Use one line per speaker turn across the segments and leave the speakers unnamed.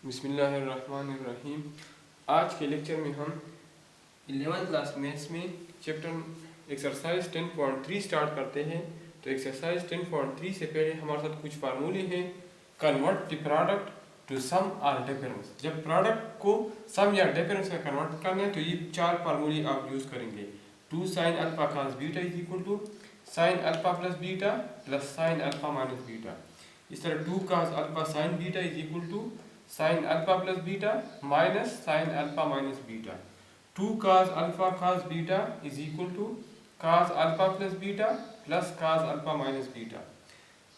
बिस्मिल्लाहिर्रहमानिर्रहीम। आज के लेक्चर में हम 11th क्लास मैथ्स में चैप्टर एक्सरसाइज 10.3 स्टार्ट करते हैं। तो एक्सरसाइज 10.3 से पहले हमारे साथ कुछ फार्मूले हैं। Convert the product to some और डिफरेंस। जब प्रोडक्ट को सम या डिफरेंस में कन्वर्ट करना है तो ये चार फार्मूले आप यूज़ करेंगे। 2 sin alpha cos beta is equal to sin alpha plus beta plus sin alpha minus beta. इस तरह 2 cos alpha sin beta is equal to sin alpha plus beta minus sin alpha minus beta. 2 cos alpha cos beta is equal to cos alpha plus beta plus cos alpha minus beta.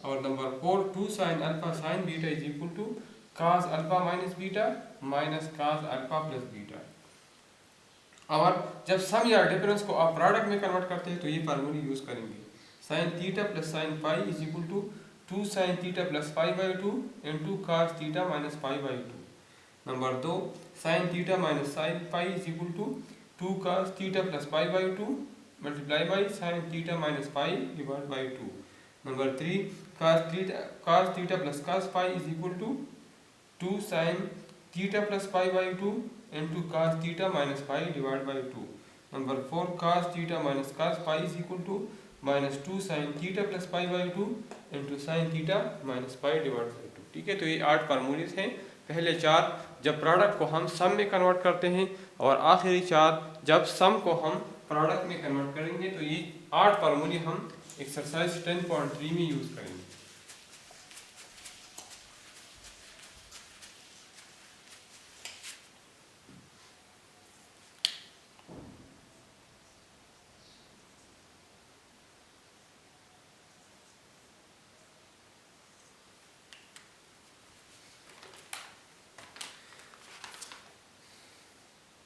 और number 4 2 sin alpha sin beta is equal to cos alpha minus beta minus cos alpha plus beta. और जब सम या difference को आप product में convert करते हैं तो ये फार्मूले यूज करेंगे। sin theta plus sin pi is equal to 2 sin theta plus pi by 2 into cos theta minus pi by 2। Number 2 sin theta minus sin pi is equal to 2 cos theta plus pi by 2 multiply बाई sin theta minus pi divide by 2। Number 3 cos theta plus cos pi is equal to 2 sin theta plus pi by 2 into cos theta minus pi divide by 2। Number 4 cos theta minus cos pi is equal to minus 2 sin theta plus pi by 2 into sin theta minus pi divide by 2। ठीक है, तो ये 8 formulas हैं। पहले 4 जब product को हम सम में कन्वर्ट करते हैं और आखिरी 4 जब सम को हम प्रोडक्ट में कन्वर्ट करेंगे। तो ये 8 फार्मूले हम एक्सरसाइज 10.3 में यूज़ करेंगे।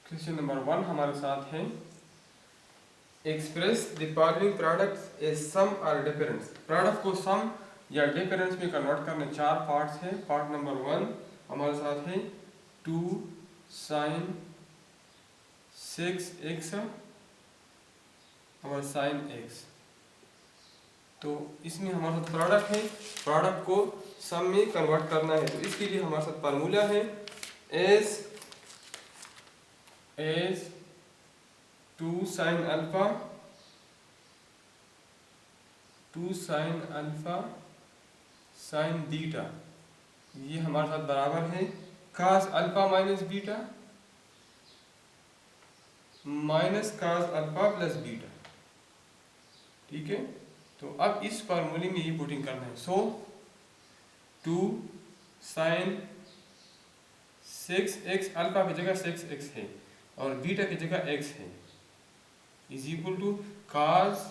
क्वेश्चन नंबर 1 हमारे साथ है, express the following products as sum और डिफरेंस। प्रोडक्ट को सम या डिफरेंस में कन्वर्ट करने 4 पार्ट्स हैं। पार्ट नंबर 1 हमारे साथ है 2 sin 6x और sin x। तो इसमें हमारे साथ प्रोडक्ट है, प्रोडक्ट को सम में कन्वर्ट करना है। तो इसके लिए हमारे साथ फार्मूला है as 2 sin alpha 2 sin alpha sin beta, ये हमारे साथ बराबर है cos alpha minus beta minus cos alpha plus beta. ठीक है, तो अब इस फार्मूले में ये पुटिंग करना है। सो 2 sin 6x, अल्फा की जगह 6x है और बीटा की जगह x है, is equal to cos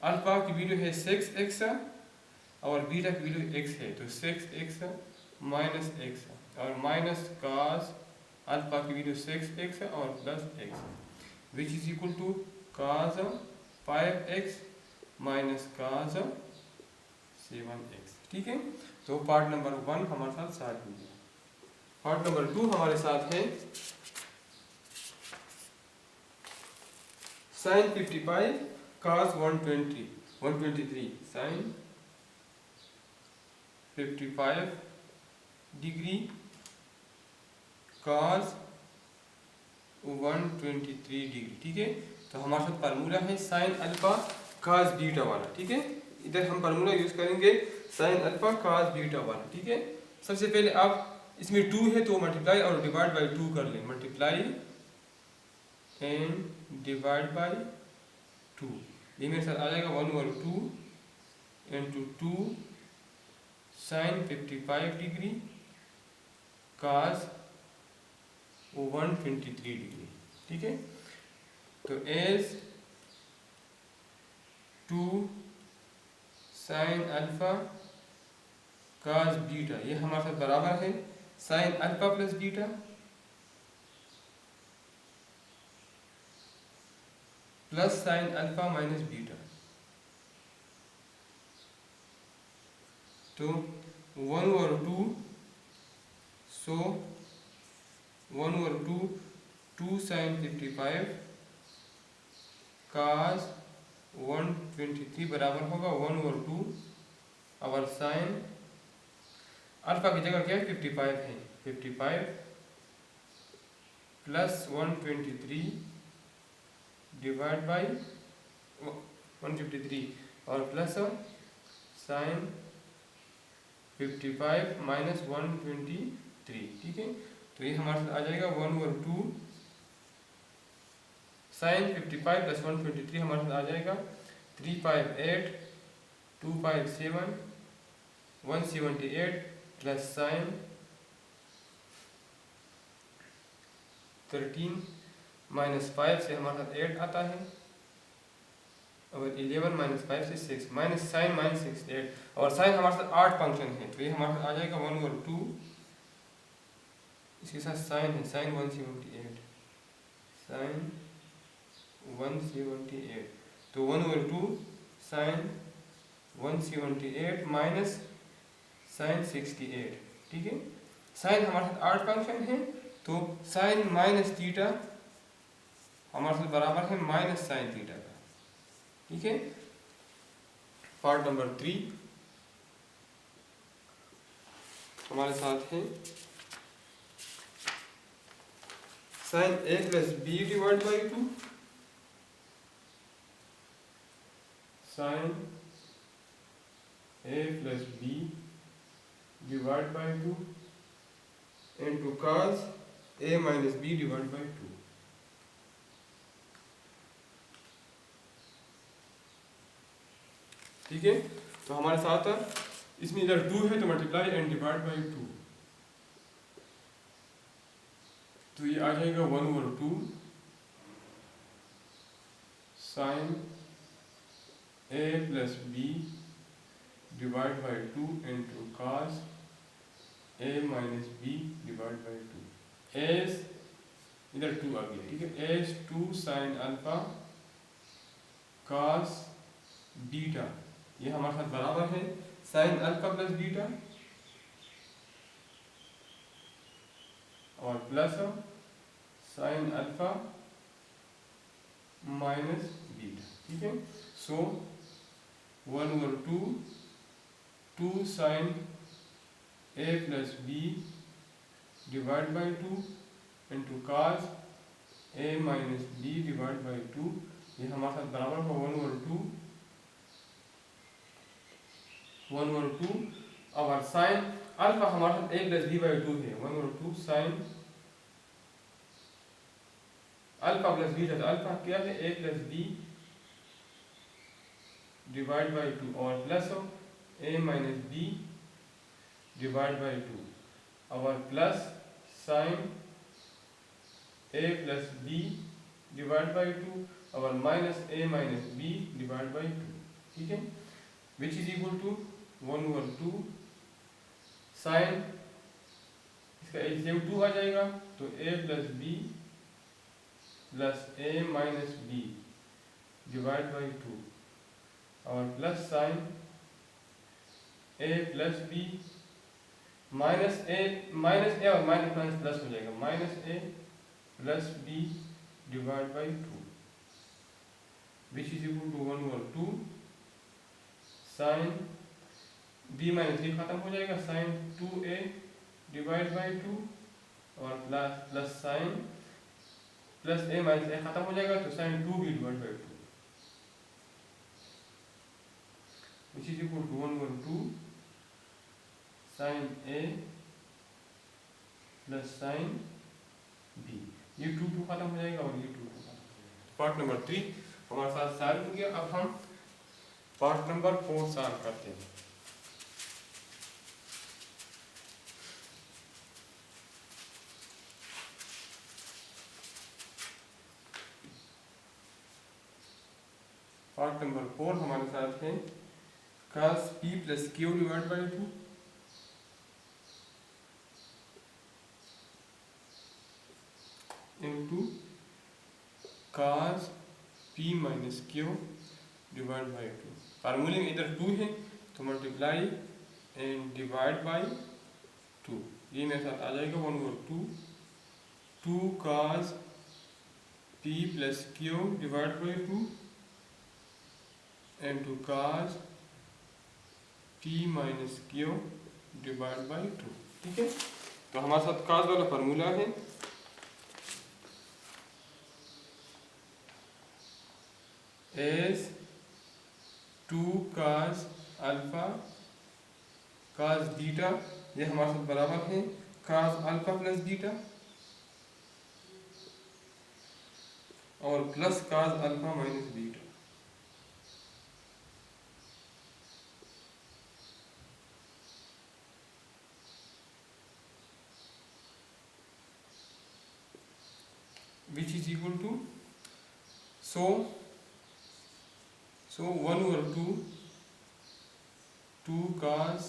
alpha की वैल्यू है 6x और बीटा की वैल्यू x है, तो 6x माइनस x और माइनस cos अल्फा की वैल्यू 6x और plus x which is equal to cos 5x minus cos 7x। ठीक है, तो पार्ट नंबर 1 हमारे साथ सॉल्व हो गया। पार्ट नंबर 2 हमारे साथ है sin 55 cos 123 sin 55 degree cos 123 degree. ठीक है, तो हमारे साथ फार्मूला है sin अल्फा cos बीटा वाला। ठीक है, इधर हम फार्मूला यूज करेंगे sin अल्फा cos बीटा वाला। ठीक है, सबसे पहले आप इसमें 2 है तो मल्टीप्लाई और डिवाइड बाई 2 कर लें। मल्टीप्लाई एंड डिवाइड बाई 2, ये मेरे साथ आ जाएगा 1/2 into 2 sin 55 degree cos 123 degree. ठीक है, तो as 2 sin alpha cos beta, ये हमारे साथ बराबर है sin alpha plus beta plus sin alpha minus beta. तो 1/2, सो 1/2 2 sin 55 cos 123 बराबर होगा 1/2 और sin अल्फा की जगह क्या है 55 है, 55 प्लस 123 डिवाइड बाई 153 और प्लस साइन 55 माइनस 123, ठीक है। तो ये हमारे साथ आ जाएगा 1/2 साइन 55 प्लस 123 हमारे साथ आ जाएगा 358 257 178 प्लस साइन 13 माइनस 5 से हमारे साथ 8 आता है और 11 माइनस 5 से 6 माइनस साइन माइनस 6 8 और साइन हमारे साथ 8 फंक्शन है, तो ये हमारे साथ आ जाएगा 1/2, इसके साथ साइन है साइन 178 साइन 178, तो 1/2 साइन 178 माइनस साइन 68, ठीक है। साइन हमारे साथ 8 फंक्शन है, तो साइन माइनस थीटा हमारे साथ बराबर है माइनस साइन थीटा का, ठीक है। पार्ट नंबर 3 हमारे साथ है sine a plus B divide by 2 sine a plus B divide by 2 into cos a minus B divide by 2, ठीक है। तो हमारे साथ इसमें इधर 2 है तो मल्टीप्लाई एंड डिवाइड बाई 2, तो ये आ जाएगा 1/2 sine a plus B divide by 2 into cos a minus B divide by 2 as इधर 2 आ गया, ठीक है। As 2 sine alpha cos beta, ये हमारे साथ बराबर है साइन अल्फा प्लस बीटा और plus sine alpha minus beta, ठीक है। So 1/2 2 sine a plus B divide by 2 into cos a minus B divide by 2, ये हमारे साथ बराबर होगा 1/2 और साइन अल्फा हमारे साथ a प्लस बी बाई 2 है, 1/2 sine alpha plus b, alpha क्या है a plus B divide by 2 और plus a minus B divide by 2 और plus sine a plus B divide by 2 और minus a minus B divide by 2, ठीक है, which is equal to 1/2 sine, इसका LCM 2 आ जाएगा तो a plus B plus a minus B divide by 2 और plus sine a plus b minus a और minus minus plus हो जाएगा minus a plus B divide by 2 which is equal to 1/2 sine b minus b खत्म हो जाएगा sign 2a divide by 2 और plus sine plus a minus a खत्म हो जाएगा तो sine 2b divide by 2 which is equal to 1/2 sine a plus sine b, ये 2 खत्म हो जाएगा और ये 2 खत्म हो जाएगा। पार्ट नंबर 3 हमारे साथ सॉल्व हो गया। अब हम पार्ट नंबर 4 सॉल्व करते हैं। पार्ट नंबर 4 हमारे साथ है cos p plus q divide by 2 into cos p minus q divide by 2। फार्मूले में इधर 2 है तो मल्टीप्लाई एंड डिवाइड बाई 2, ये मेरे साथ आ जाएगा 1/2 2 cos p plus q divide by 2 into cos p minus q divide by 2। ठीक है, तो हमारे साथ काज वाला फार्मूला है एस 2 काज अल्फा काज बीटा, ये हमारे साथ बराबर है काज अल्फा प्लस बीटा और plus cause alpha minus beta. which is equal to so 1/2 2 cos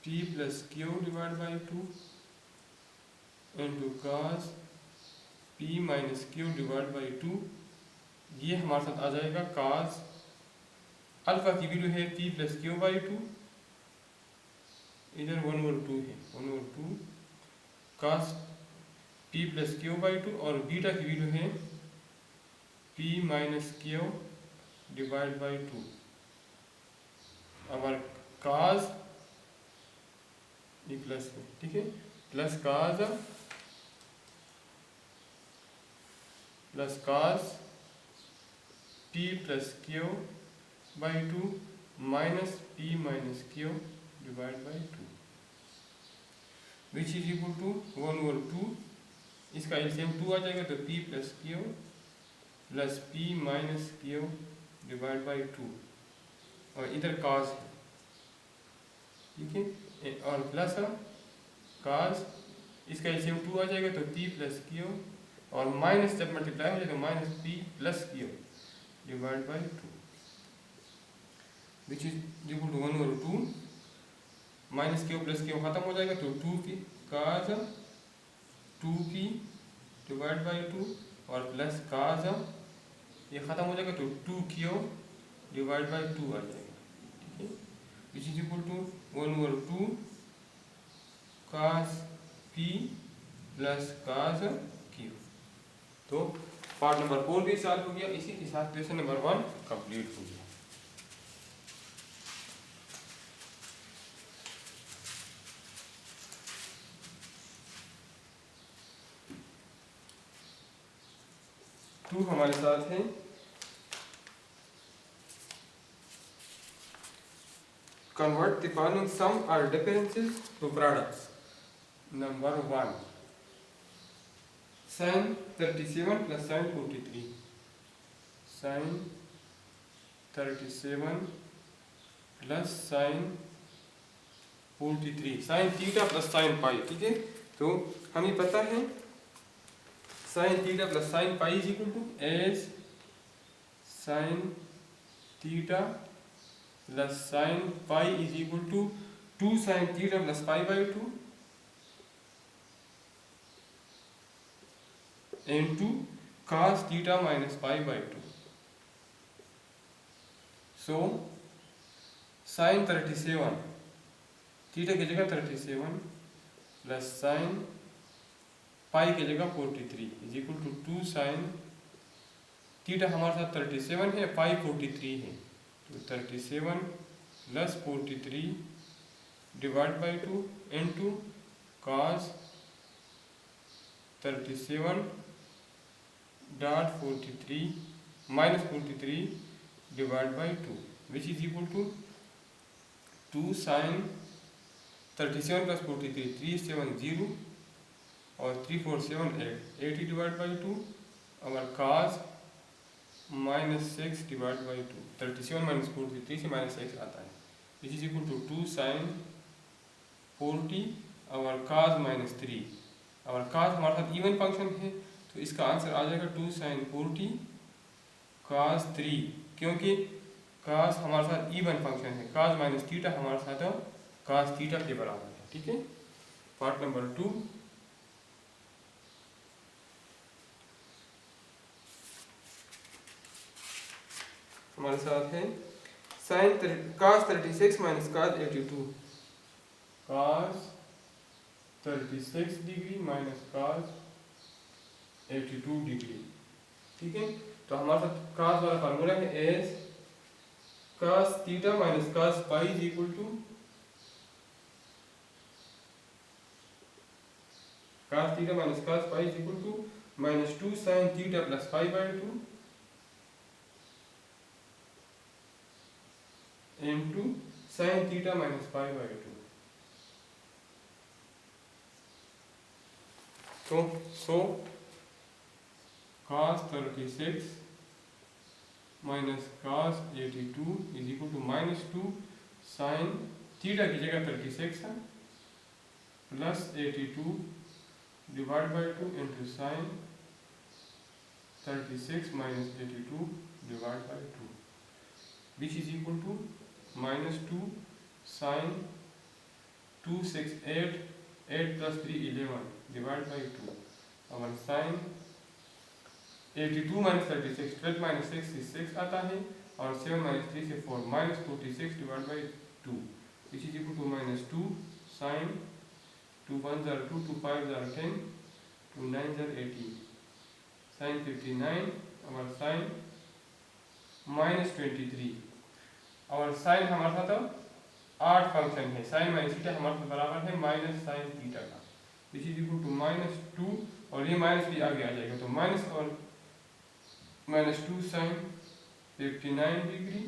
p plus q divided by 2 into cos p minus q divided by 2। ये हमारे साथ आ जाएगा cos अल्फा की वैल्यू है p plus q by 2, इधर 1/2 है 1/2 cos p plus q by 2 और बीटा की वैल्यू है p minus q divided by 2। हमारा cos ये प्लस है, ठीक है, plus cos p plus q by 2 minus p minus q divided by 2 which is equal to 1/2। इसका एलसीएम 2 आ जाएगा तो p plus q plus p minus q divide by 2 और इधर cos है, ठीक है, और प्लस cos इसका एलसीएम 2 आ जाएगा तो p प्लस q और माइनस जब मल्टीप्लाई हो जाएगा minus p plus q divide by 2 which is equal to 1/2 minus q plus q खत्म हो जाएगा तो 2p cos 2p divide by 2 और प्लस cos ये खत्म हो जाएगा तो 2q डिवाइड बाई 2 आ जाएगा, ठीक है, which is equal to 1/2 cos p plus cos q। तो पार्ट नंबर 4 भी सॉल्व हो गया, इसी के साथ क्वेश्चन नंबर 1 कंप्लीट हो गया। टू हमारे साथ है convert the following sum or differences to products। Number 1 sin 37 plus sin 43, sin 37 plus sin 43 sin theta plus sin pi, ठीक है, तो हमें पता है sin theta plus sin pi is equal to as sin theta plus sin pi is equal to 2 sin theta plus pi by 2 into cos theta minus pi by 2। So sin 37 theta की जगह 37 plus sin pi की जगह 43 is equal to 2 sin theta हमारे साथ 37 है, pi 43 है, तो 37 plus 43 divide by 2 into cos 37 dot 43 minus 43 divide by 2 which is equal to 2 sin 37 plus 43 370 और 3 4 7 8 80 डिवाइड बाई 2 और cos minus 6 divide by 2 37 minus 43 से माइनस 6 आता है which is equal to 2 sin 40 और cos माइनस 3 और cos हमारे साथ even function है तो इसका आंसर आ जाएगा 2 sin 40 cos 3, क्योंकि cos हमारे साथ इवन फंक्शन है, cos माइनस थीटा हमारे साथ cos थीटा के बराबर है, ठीक है। पार्ट नंबर 2 हमारे साथ है cos 36 minus cos 82, cos 36 degree minus cos 82 degree, ठीक है, तो हमारे साथ cos वाला फार्मूला है as cos theta minus cos pi is equal to cos theta minus cos phi is equal to -2 sin theta plus phi by 2 into sin theta minus phi by 2। तो cos 36 minus cos 82 is equal to -2 sin theta की जगह 36 है plus 82 divide by 2 into sine 36 minus 82 divide by 2 which is equal to -2 sine 268 8 plus 3 11 divide by 2 और sign 82 minus 36 12 minus 6 is 6 आता है और 7 minus 3 से 4 minus 46 divide by 2 which is equal to -2 sine 2 1 are 2 2 5 are 10 2 9 are 18 sin 59 और sin -23 और sin हमारे साथ 8 function है sin माइनस थीटा हमारे साथ बराबर है माइनस sin थीटा का विच इज इक्वल टू -2 और ये माइनस भी आगे आ जाएगा तो माइनस और -2 sin 59 डिग्री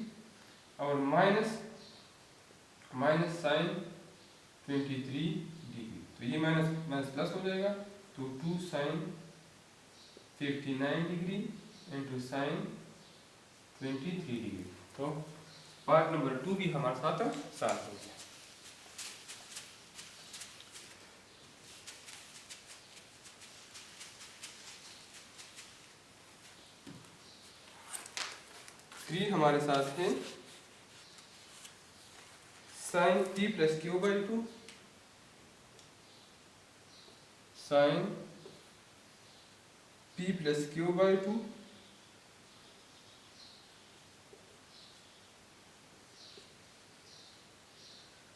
और माइनस sin 23 डिग्री तो ये माइनस प्लस हो जाएगा तो 2 sin 59 degree into sin 23 degree. तो पार्ट नंबर 2 भी हमारे साथ साथ हो गया। थ्री हमारे साथ है sin p plus q by 2 sin p plus q by 2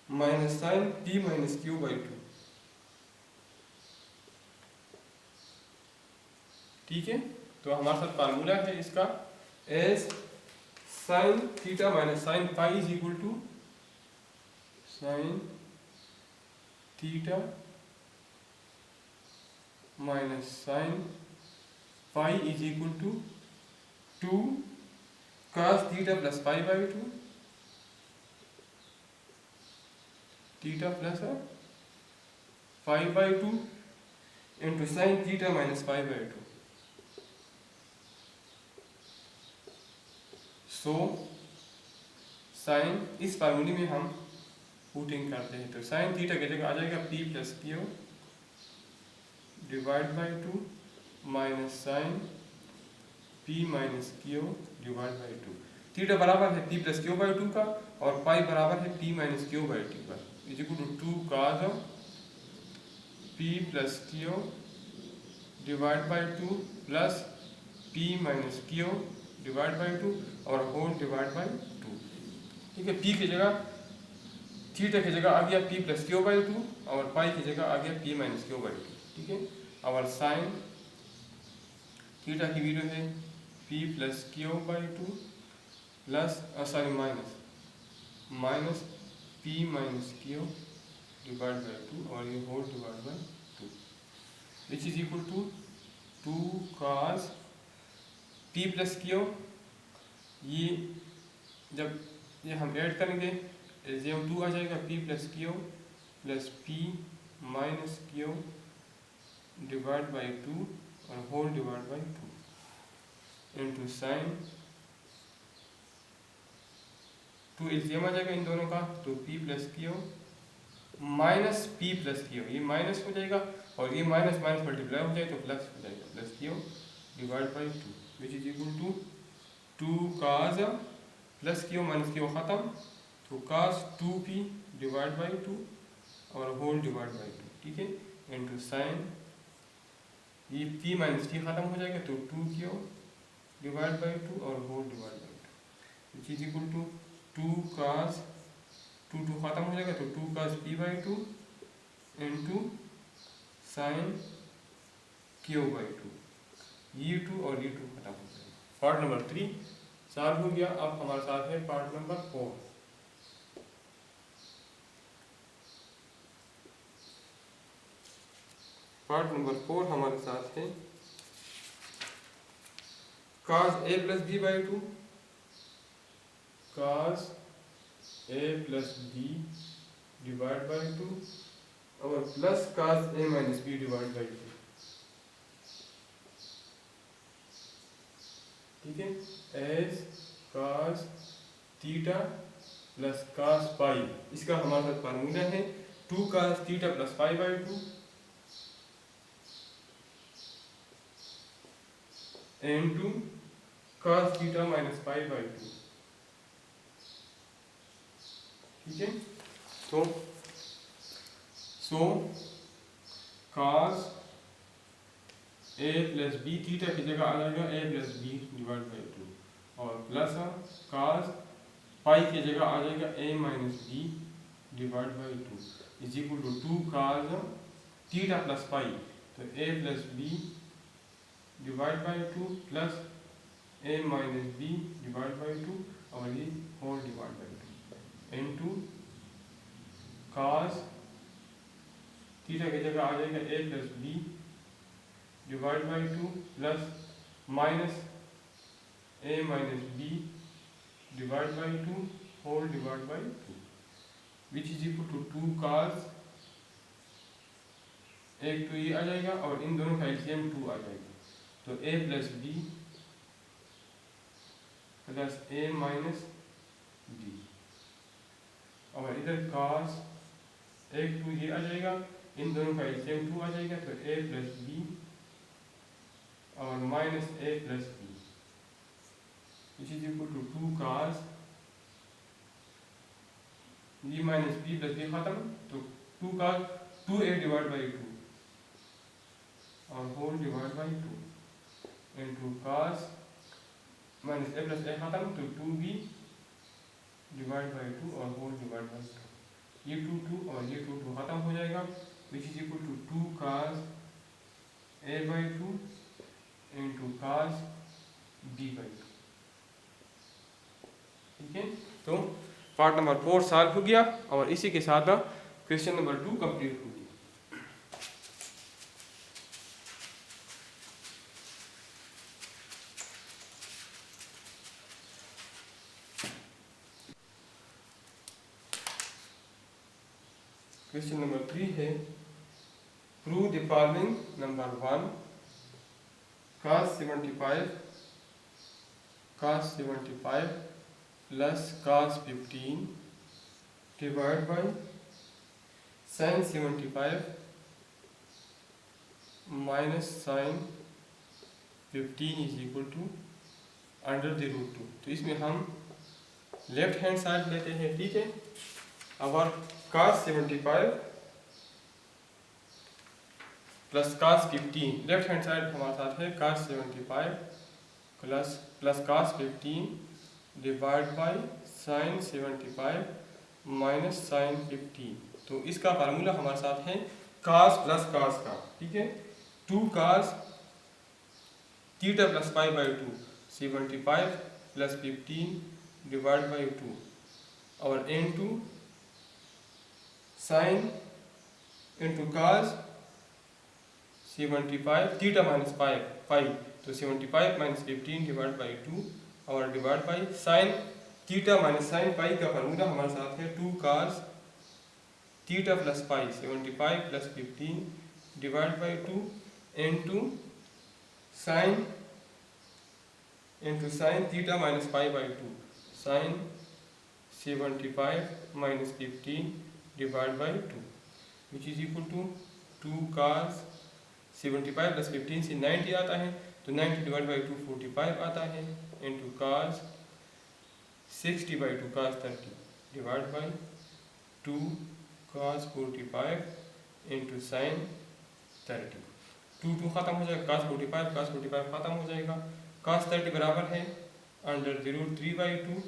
minus sin p minus q by 2। ठीक है, तो हमारे साथ फार्मूला है इसका as sin theta minus sin pi is equal to sin theta minus sin pi is equal to 2 cos theta plus pi by 2 theta plus pi by 2 into sin theta minus pi by 2। So sine इस फार्मूले में हम putting करते हैं तो sign theta की जगह आ जाएगा p plus q divide by 2 minus sine p minus q divide by 2। Theta बराबर है p प्लस क्यू बाई 2 का और पाई बराबर है p माइनस क्यू बाई 2 का is equal to 2 cos p plus q divide by 2 plus p minus q divide by 2 और whole divide by 2। ठीक है, p की जगह थीटा की जगह आ गया p प्लस क्यू बाई 2 और पाई की जगह आ गया p माइनस क्यू बाई 2। ठीक है, और साइन थीटा की वैल्यू है p plus q by 2 plus sorry minus p minus q divide by 2 और ये whole divide by 2 which is equal to 2 cos p plus q. ये जब ये हम ऐड करेंगे एलसीएम 2 आ जाएगा p plus q plus p minus q divide by 2 और whole divide by 2 into sine 2 LCM आ जाएगा इन दोनों का तो p plus q minus p plus q ये माइनस हो जाएगा और ये माइनस माइनस मल्टीप्लाई हो जाए तो प्लस हो जाएगा plus q divide by 2 which is equal to 2 cos plus q minus q खत्म तो cos 2p डिवाइड बाई 2 और होल डिवाइड बाई 2। ठीक है, इंटू साइन ये p माइनस t खत्म हो जाएगा तो 2q डिवाइड बाई 2 और whole divide by 2 which is equal to 2 cos 2 खत्म हो जाएगा तो 2 cos p by 2 into sign q by 2 ये 2 और ये 2 खत्म हो जाएगा। पार्ट नंबर 3 सॉल्व हो गया। अब हमारे साथ है पार्ट नंबर 4। पार्ट नंबर 4 हमारे साथ है cos a plus b by two, cos a plus B divide by two और plus cos a minus B divide by two. ठीक है, as cos theta plus cos pi, इसका हमारे साथ formula है 2 cos theta plus pi by two into cos theta minus pi by two. ठीक है, तो cos a plus b theta की जगह आ जाएगा a plus B divide by two और प्लस cos पाई की जगह आ जाएगा a minus B divide by two is equal to 2 cos theta plus pi, तो a plus B divide by two plus a minus B divide by two और ये whole divide by two into cos theta की जगह आ जाएगा a plus B divide by two plus minus a minus B divide by two whole divide by two which is equal to 2 cos, एक तो ये आ जाएगा और इन दोनों का एलसीएम 2 आ जाएगा, तो a plus B plus a minus B और इधर cos एक 2 ये आ जाएगा, इन दोनों का एलसीएम 2 आ जाएगा, तो a प्लस बी और minus a plus b which is equal to 2 cos b minus b plus b खत्म, तो 2 cos 2a divide by two और whole divide by two into cos minus a plus a खत्म, तो 2b divide by two और whole divide by two, ये 2 और ये 2 खत्म हो जाएगा which is equal to 2 cos a by two into cos b by two. ठीक है, तो पार्ट नंबर 4 सॉल्व हो गया और इसी के साथ क्वेश्चन नंबर 2 कंप्लीट हो गया। क्वेश्चन नंबर 3 है prove the following. Number 1 cos 75 plus cos 15 divide by sin 75 minus sin 15 is equal to under the root 2। तो इसमें हम लेफ्ट हैंड साइड लेते हैं। ठीक है, अवर cos 75 plus cos 15, left hand side हमारे साथ है cos 75 plus cos 15 divide by sin 75 minus sin 15। तो इसका फार्मूला हमारे साथ है cos प्लस cos का। ठीक है, 2 cos theta plus pi by to 75 plus 15 divide by 2 और into sin into cos 75 theta minus पाई, तो 75 माइनस 15 डिवाइड बाई 2 और divide by sin theta minus sin पाई का फार्मूला हमारे साथ है 2 cos theta plus pi 75 plus 15 divide by 2 into sin theta minus pi by 2 sin 75 minus 15 divide by 2 which is equal to 2 cos 75 plus 15 से 90 आता है, तो 90 divide by 2 45 आता है into cos 60 by 2 cos 30 divide by 2 cos 45 into sin 30। 2 खत्म हो जाएगा, cos 45 खत्म हो जाएगा, cos 30 बराबर है अंडर द रूट 3 बाई 2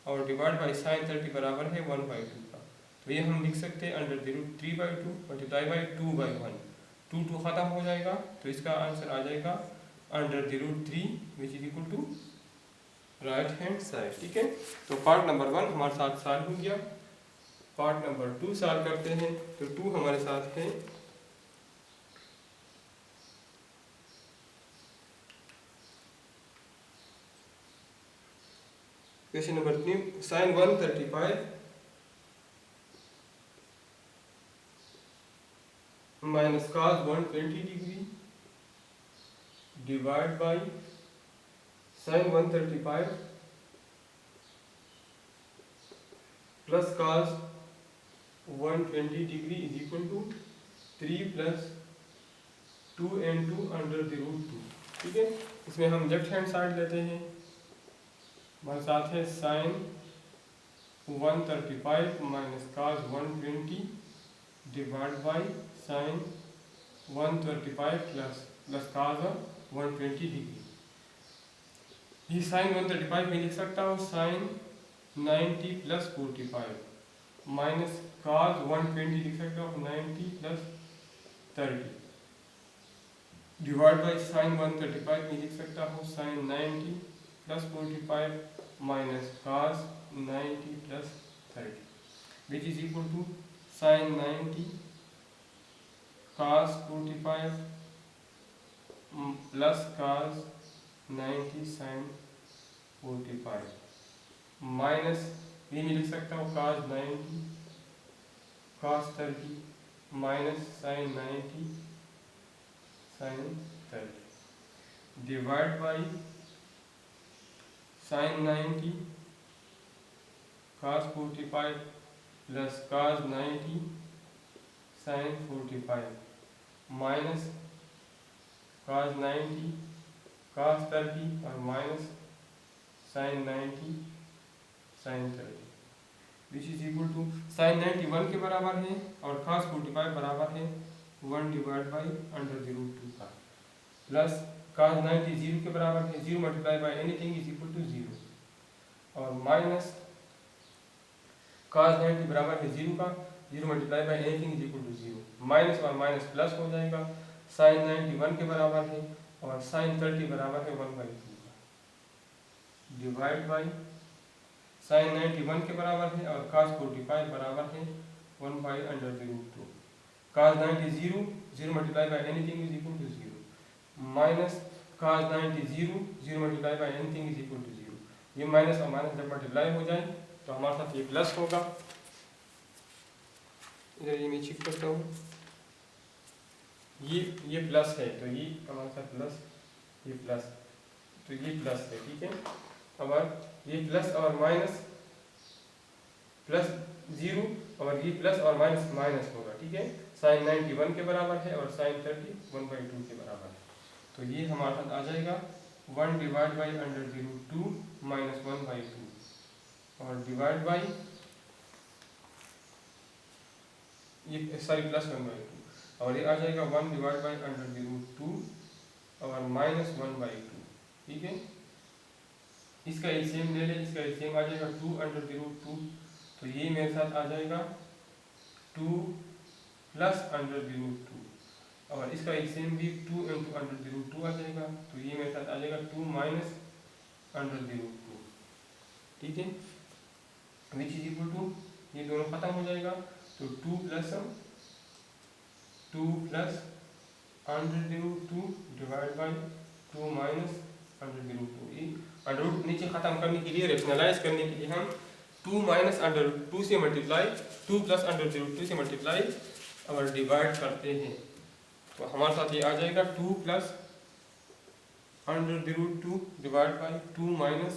और डिवाइड बाई sin 30 बराबर है 1 बाई 2 का। तो ये हम लिख सकते हैं under the root 3 by 2 multiply by 2 by 1, 2 खत्म हो जाएगा, तो इसका आंसर आ जाएगा under the root 3 which is equal to right hand side. ठीक है, तो पार्ट नंबर 1 हमारे साथ सॉल्व हो गया। पार्ट नंबर 2 सॉल्व करते हैं। तो 2 हमारे साथ है question number 3, sine 135 minus cos 120 degree divide by sine 135 plus cos 120 degree is equal to 3 plus 2 under the root 2। ठीक है, इसमें हम लेफ्ट हैंड साइड लेते हैं, हमारे साथ है sine 135 minus cos 120 divide by sine 135 plus cos 120 degree. ये साइन 135 में लिख सकता हूँ साइन 90 प्लस 45 माइनस cos 120 लिख सकता हूँ 90 प्लस 30 डिवाइड बाई साइन 135 में लिख सकता हूँ sine 90 plus 45 minus cos 90 plus 30 which is equal to sine 90 cos 45 plus cos 90 sine 45 minus ये मैं लिख सकता हूँ cos 90 cos 30 minus sine 90 sine 30 divide by sine 90 cos 45 plus cos 90 sine 45 minus cos 90 cos 30 और minus sine 90 sine 30 which is equal to sine 90 1 के बराबर है और cos 45 बराबर है 1 divide by under the root 2 का, प्लस cos 90 0 के बराबर है, 0 multiply by anything is equal to 0 और माइनस cos 90 बराबर है 0 का, 0 multiply by anything is equal to 0, minus और माइनस प्लस हो जाएगा, साइन 90 1 के बराबर है और साइन 30 बराबर है 1/2 का, डिवाइड बाई साइन 90 1 के बराबर है और cos 45 बराबर है 1/√2, cos 90 0 multiply by anything is equal to 0, minus cos 90 0 multiply by anything is equal to 0। ये माइनस और माइनस जब मल्टीप्लाई हो जाए तो हमारे साथ ये प्लस होगा। इधर ये मैं चेक करता हूँ, ये प्लस है तो ये हमारे साथ प्लस, ये प्लस तो ये प्लस है। ठीक है, अब ये प्लस और माइनस प्लस 0 और ये प्लस और माइनस माइनस होगा। ठीक है, साइन 90 1 के बराबर है और साइन 30 1/2 के बराबर है, तो ये हमारे साथ आ जाएगा 1 divide by under the root 2 minus 1/2 और डिवाइड बाई ये सॉरी प्लस 1/2 और ये आ जाएगा 1 divide by under the root 2 और माइनस 1/2। ठीक है, इसका एलसीएम ले लें, इसका एलसीएम आ जाएगा 2 अंडर द रूट 2, तो ये मेरे साथ आ जाएगा 2 प्लस अंडर द रूट 2 और इसका एलसीएम भी 2 इंटू अंडर द रूट 2 आ जाएगा, तो ये मेरे साथ आ जाएगा 2 माइनस अंडर द रूट 2। ठीक है, विच इज इक्वल टू ये दोनों खत्म हो जाएगा, तो 2 plus under the root 2 divide by 2 minus under the root 2। ये अंडर रूट नीचे खत्म करने के लिए, रेशनलाइज करने के लिए हम 2 माइनस अंडर रूट 2 से multiply 2 plus under the root 2 से मल्टीप्लाई और डिवाइड करते हैं, तो हमारे साथ ये आ जाएगा 2 plus under the root 2 divide by 2 minus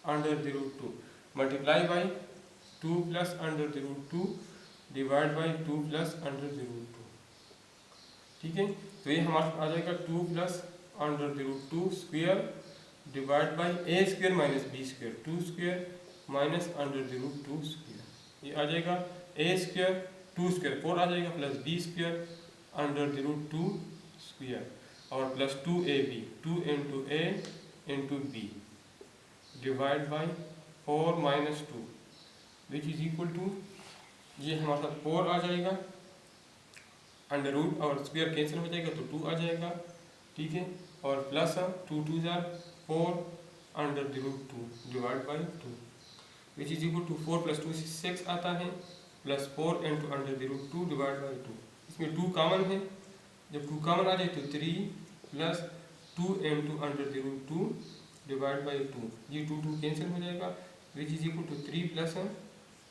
under the root 2 multiply by 2 plus under the root 2 divide by 2 plus under the root 2। ठीक है, तो ये हमारे आ जाएगा 2 plus under the root 2 square divide by a square minus b square, 2 square minus under the root 2 square. ये आ जाएगा a स्क्वायर 2 स्क्वायर 4 आ जाएगा plus b square under the root 2 square और plus 2ab 2 into a into b divide by 4 minus 2 which is equal to ये हमारे साथ 4 आ जाएगा, अंडर रूट और स्क्वायर कैंसिल हो जाएगा तो 2 आ जाएगा। ठीक है, और plus 2 2 4 under the root 2 divide by 2 which is equal to 4 plus 2 6 आता है plus 4 into under the root 2 divide by 2। इसमें 2 कॉमन है, जब 2 कॉमन आ जाए तो 3 plus 2 into under the root 2 divide by 2, ये 2 2 कैंसिल हो जाएगा, which is equal to 3 plus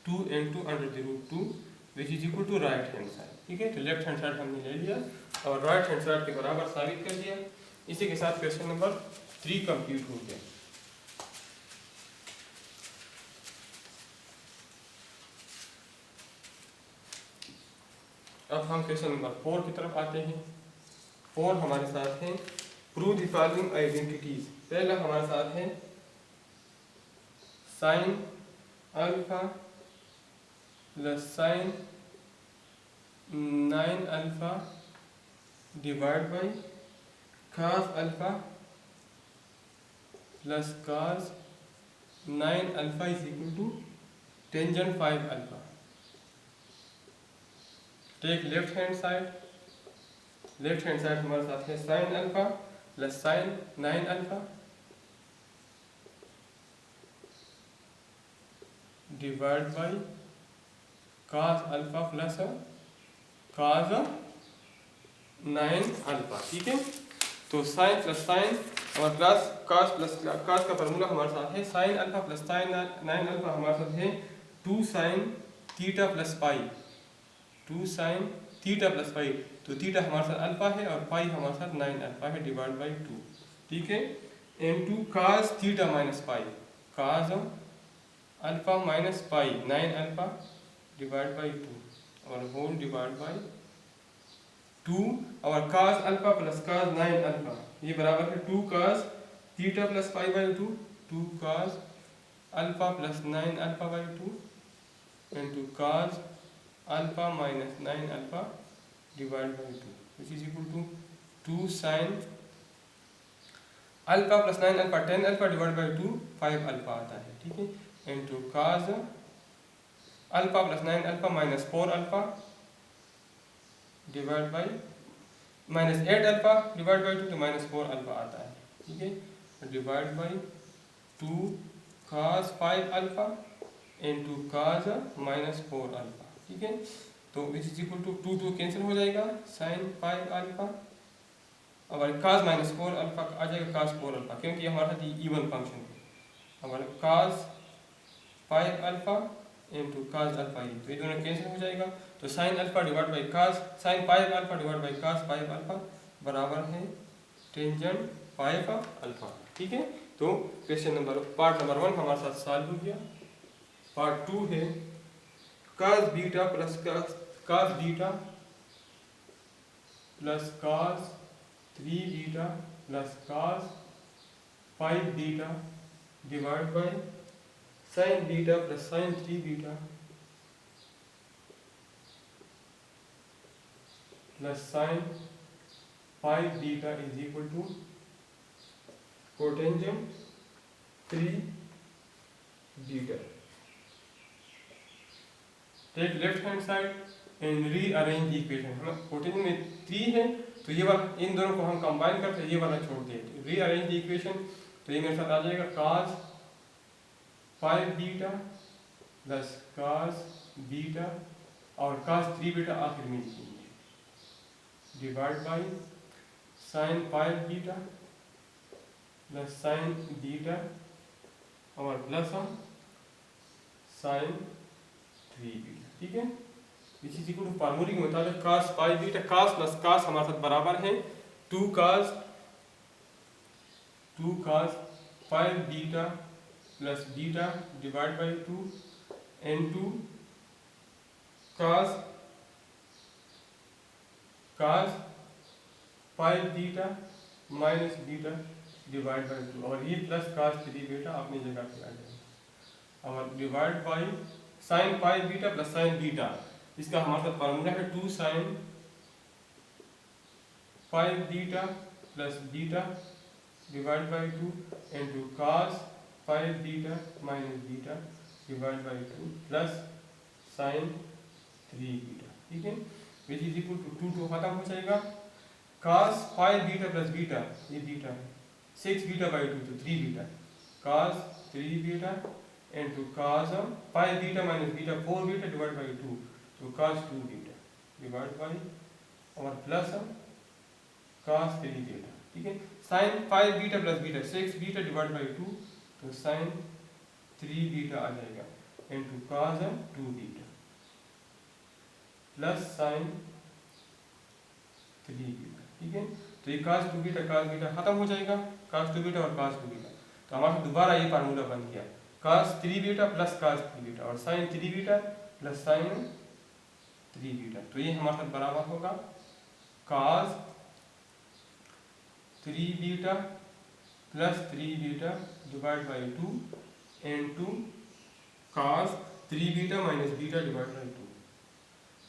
2 into √2 which is equal to right hand side. ठीक है, तो लेफ्ट हैंड साइड हमने ले लिया और राइट हैंड साइड के बराबर साबित कर दिया। इसी के साथ क्वेश्चन नंबर 3 कंप्लीट हो गया। अब हम क्वेश्चन नंबर 4 की तरफ आते हैं। 4 हमारे साथ है प्रूव द फॉलोइंग आइडेंटिटीज। पहला हमारे साथ है sine alpha plus sine 9 alpha divide by cos alpha plus cos 9 alpha is equal to tangent 5 alpha. Take left hand side. Left hand side हमारे साथ है sine alpha plus sine 9 alpha divide by cos alpha plus cos 9 alpha. ठीक है, तो sine plus sine और plus cos plus cos का formula हमारे साथ है sine alpha plus sine 9 alpha हमारे साथ है 2 साइन थीटा प्लस पाई। 2 साइन थीटा प्लस पाई, तो थीटा हमारे साथ अल्फा है और पाई हमारे साथ 9 अल्फा है डिवाइड बाई 2। ठीक है, into cos theta minus pi, cos alpha minus pi 9 alpha divide by 2 और होल डिवाइड बाई 2 और cos alpha plus cos 9 alpha ये बराबर है 2 cos theta plus pi by 2, 2 cos alpha plus 9 alpha by 2 into cos alpha minus 9 alpha divide by 2 which is equal to 2 sine alpha plus 9 alpha 10 alpha divide by 2 5 alpha आता है। ठीक है, into cos alpha plus 9 alpha minus 4 alpha divide by minus 8 alpha divide by 2 तो minus 4 alpha आता है। ठीक है, divide by 2 cos 5 alpha into cos minus 4 alpha. ठीक है, तो which is equal to 2 2 cancel हो जाएगा साइन 5 अल्फा और cos माइनस 4 अल्फा आ जाएगा cos 4 अल्फा, क्योंकि हमारे साथ इवन फंक्शन है। हमारे cos 5 alpha into cos alpha ही, तो ये दोनों कैंसिल हो जाएगा तो sine alpha divide by cos sine 5 alpha divide by cos 5 alpha बराबर है टेंजेंट 5 अल्फा। ठीक है, तो क्वेश्चन नंबर पार्ट नंबर 1 हमारे साथ सॉल्व हो गया। पार्ट 2 है cos beta plus cos beta plus cos 3 beta plus cos 5 beta divide by sine beta plus sine 3 beta plus sine 5 beta is equal to cotangent 3 beta. Take left hand side and rearrange the equation. हम cotangent में 3 है तो ये वाला इन दोनों को हम combine करते ये वाला छोड़ दिए, रीअरेंज द इक्वेशन। तो ये मेरे साथ आ जाएगा cos 5 beta plus cos beta और cos 3 बीटा आखिर में लिखेंगे divide by sine 5 beta plus sine beta और प्लस हम साइन 3 बीटा। ठीक है, इसी चीज को फार्मूले के मुताबिक cos 5 beta cos plus cos हमारे साथ बराबर है 2 cos 5 beta plus beta divide by 2 into cos 5 beta minus beta divide by 2 और ये प्लस cos 3 बीटा अपनी जगह पे आ जाएगा और divide by sine 5 beta plus sine beta. इसका हमारे साथ फार्मूला है 2 sine 5 beta plus beta divide by 2 into cos 5 beta minus beta divide by 2 plus sine 3 beta. ठीक है, विच इज इक्वल टू 2 खत्म हो जाएगा cos 5 बीटा प्लस बीटा ये बीटा है 6 बीटा बाई 2 तो 3 beta cos 3 beta into cos 5 beta minus beta 4 beta divide by 2 तो cos 2 beta divide by और प्लस cos 3 बीटा। ठीक है, sine 5 beta plus beta 6 beta divide by 2 तो sine 3 beta आ जाएगा into cos 2 beta plus sine 3 beta. ठीक है, तो ये cos 2 बीटा खत्म हो जाएगा, cos 2 बीटा और cos 2 बीटा। तो हमारा दोबारा ये फार्मूला बन गया cos 3 beta plus cos 3 beta और sin 3 beta plus sin 3 beta. तो ये हमारे साथ बराबर होगा cos 3 beta plus 3 beta divide by 2 into cos 3 beta minus beta divide by 2,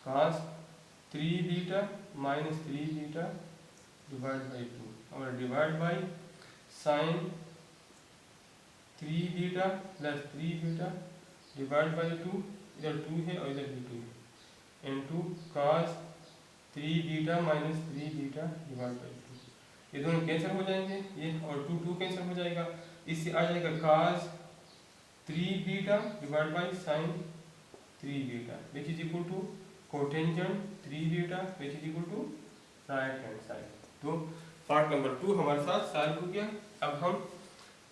cos 3 beta minus 3 beta divide by 2 और divide by sin 3 beta plus 3 beta divide by 2, इधर 2 है और इधर भी 2 है into cos 3 beta minus 3 beta divide by 2। ये दोनों cancel हो जाएंगे, ये और 2 कैंसिल हो जाएगा, इससे आ जाएगा cos 3 beta divide by sin 3 beta which is equal to cotangent 3 beta which is equal to right hand side. तो पार्ट नंबर 2 हमारे साथ सॉल्व हो गया। अब हम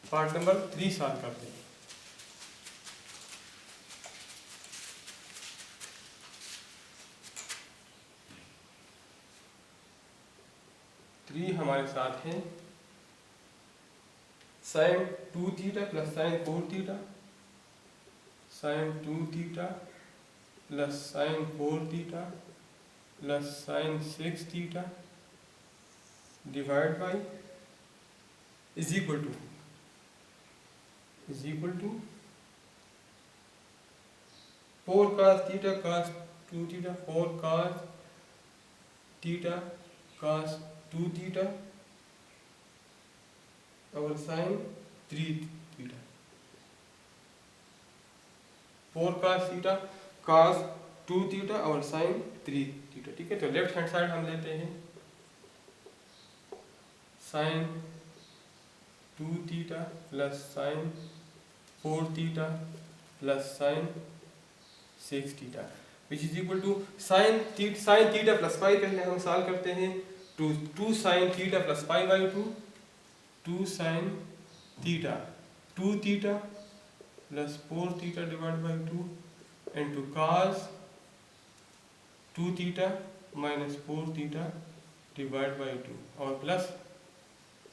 पार्ट नंबर 3 सॉल्व करते हैं। हमारे साथ है sin 2 theta plus sin 4 theta, sin 2 theta plus sin 4 theta plus sin 6 theta divide by is equal to 4 cos theta cos 2 theta 4 cos theta cos 2 theta और sin 3 theta, 4 cos theta cos 2 theta और sin 3 theta. ठीक है, तो left hand side हम लेते हैं sin 2 theta plus sin 4 theta plus sin 6 theta which is equal to sin theta plus pi पहले हम सॉल्व करते हैं, 2 sin theta plus pi by 2 sin theta 2 theta plus 4 theta divide by 2 into cos 2 theta minus 4 theta divide by 2 और plus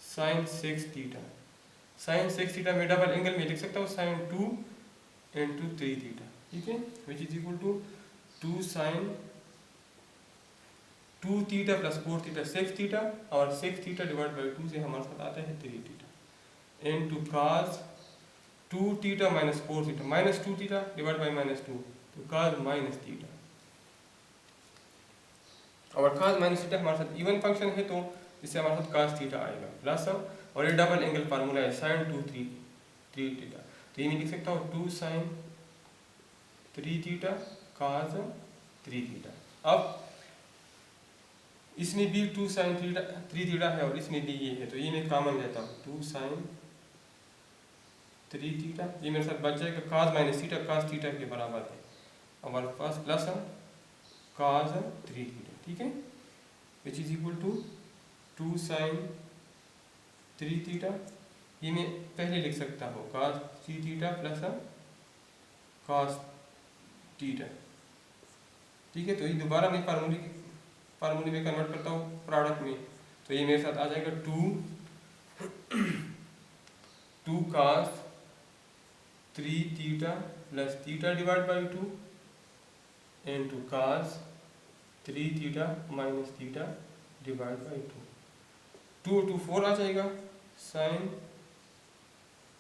sin 6 theta. sin 6 theta में double angle में लिख सकता हूँ sin 2 इंटू 3 थीटा। ठीक है, which is equal to 2 sin 2 theta plus 4 theta 6 theta और 6 theta divide by 2 से हमारे साथ आता है 3 theta into cos 2 theta minus 4 theta minus 2 theta divide by minus 2 तो cos माइनस थीटा और cos माइनस थीटा हमारे साथ इवन फंक्शन है तो इससे हमारे साथ cos थीटा आएगा प्लस और ये डबल एंगल फार्मूला है sin 2 3 थीटा, तो ये मैं लिख सकता हूँ 2 sin 3 थीटा cos 3 थीटा। अब इसमें भी 2 sin 3 थीटा है और इसमें भी ये है, तो ये मैं कॉमन लेता हूँ 2 sin 3 थीटा, ये मेरे साथ बच जाएगा cos minus theta cos theta के बराबर है हमारे पास प्लस cos 3 थीटा। ठीक है, which is equal to 2 sin 3 theta, ये मैं पहले लिख सकता हूँ cos 3 theta plus cos theta. ठीक है, तो ये दोबारा मैं फार्मूले में कन्वर्ट करता हूँ प्रोडक्ट में, तो ये मेरे साथ आ जाएगा 2 cos 3 theta plus theta divide by 2 into cos 3 theta minus theta divide by 2 2 4 आ जाएगा sin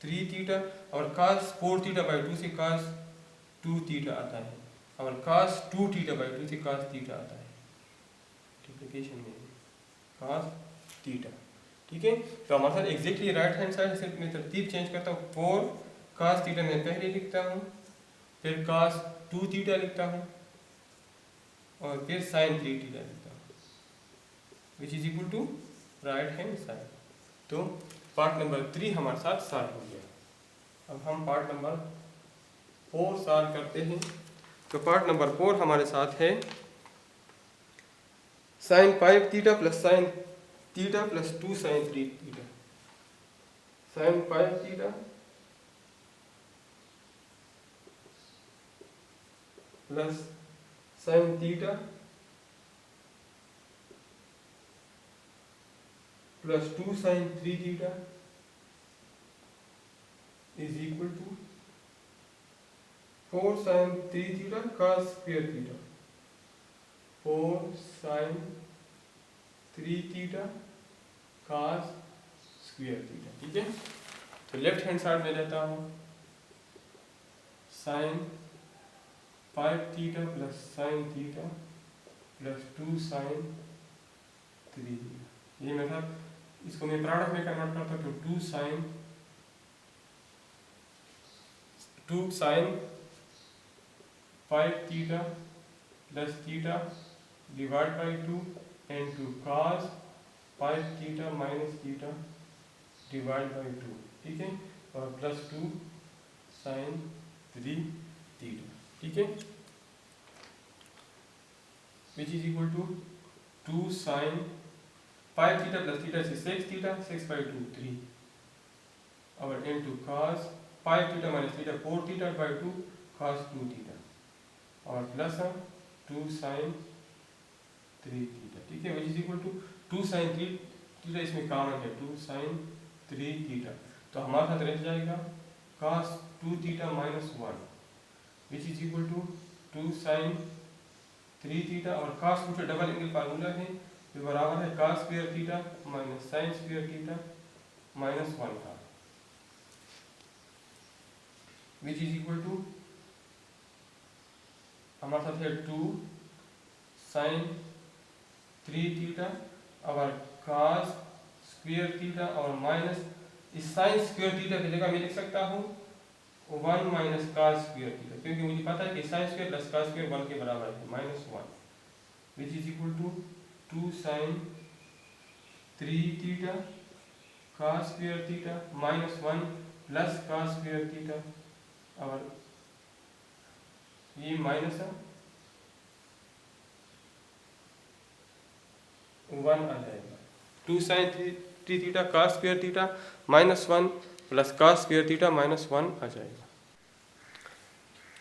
3 थीटा और cos 4 थीटा बाई 2 से cos 2 थीटा आता है और cos 2 थीटा बाई 2 से cos थीटा आता है मल्टीप्लिकेशन में cos थीटा। ठीक है, तो हमारे साथ एग्जैक्टली राइट हैंड साइड सिर्फ मैं तरतीब चेंज करता हूँ, 4 cos थीटा मैं पहले लिखता हूँ, फिर cos 2 थीटा लिखता हूँ और फिर sin 3 थीटा लिखता हूँ which is equal to right hand side. तो पार्ट नंबर 3 हमारे साथ सॉल्व हो गया। अब हम पार्ट नंबर 4 सॉल्व करते हैं। तो पार्ट नंबर 4 हमारे साथ है sin 5 theta plus sin theta plus 2 sin 3 theta, sin 5 theta plus sine theta plus 2 sine 3 theta is equal to 4 sine 3 theta cos square theta, 4 sine 3 theta cos square theta. ठीक है, तो left hand side में लेता हूँ sine 5 theta plus sine theta plus 2 sine 3 theta. ये method, इसको मैं product में कन्वर्ट करता हूँ तो 2 sine 5 theta plus theta divide by 2 into cos 5 theta minus theta divide by 2। ठीक है, और प्लस 2 साइन 3 थीटा। ठीक है, which is equal to 2 sine 5 theta plus theta से 6 थीटा, 6 by 2 3 और into cos 5 theta minus theta 4 theta by 2 cos 2 theta और plus 2 sine 3 theta. ठीक है, which is equal to 2 sine 3 theta, इसमें common है 2 sine 3 theta, तो हमारे साथ रह जाएगा cos 2 theta minus 1 which is equal to 2 sine 3 theta और cos two double angle formula है जो बराबर है cos square theta minus sine square theta minus 1 का, विच इज इक्वल टू हमारे साथ है 2 साइन 3 थीटा और cos स्क्वायर थीटा और माइनस इस साइन स्क्वायर थीटा की जगह मैं लिख सकता हूँ 1 माइनस cos स्क्वायर थीटा, क्योंकि मुझे पता है कि sine square plus cos square 1 के बराबर है माइनस 1, which is equal to 2 sine 3 theta cos square theta minus 1 plus cos square theta और ये माइनस 1 आ जाएगा। 2 sine 3 theta cos square theta minus 1 plus cos square theta minus 1 आ जाएगा।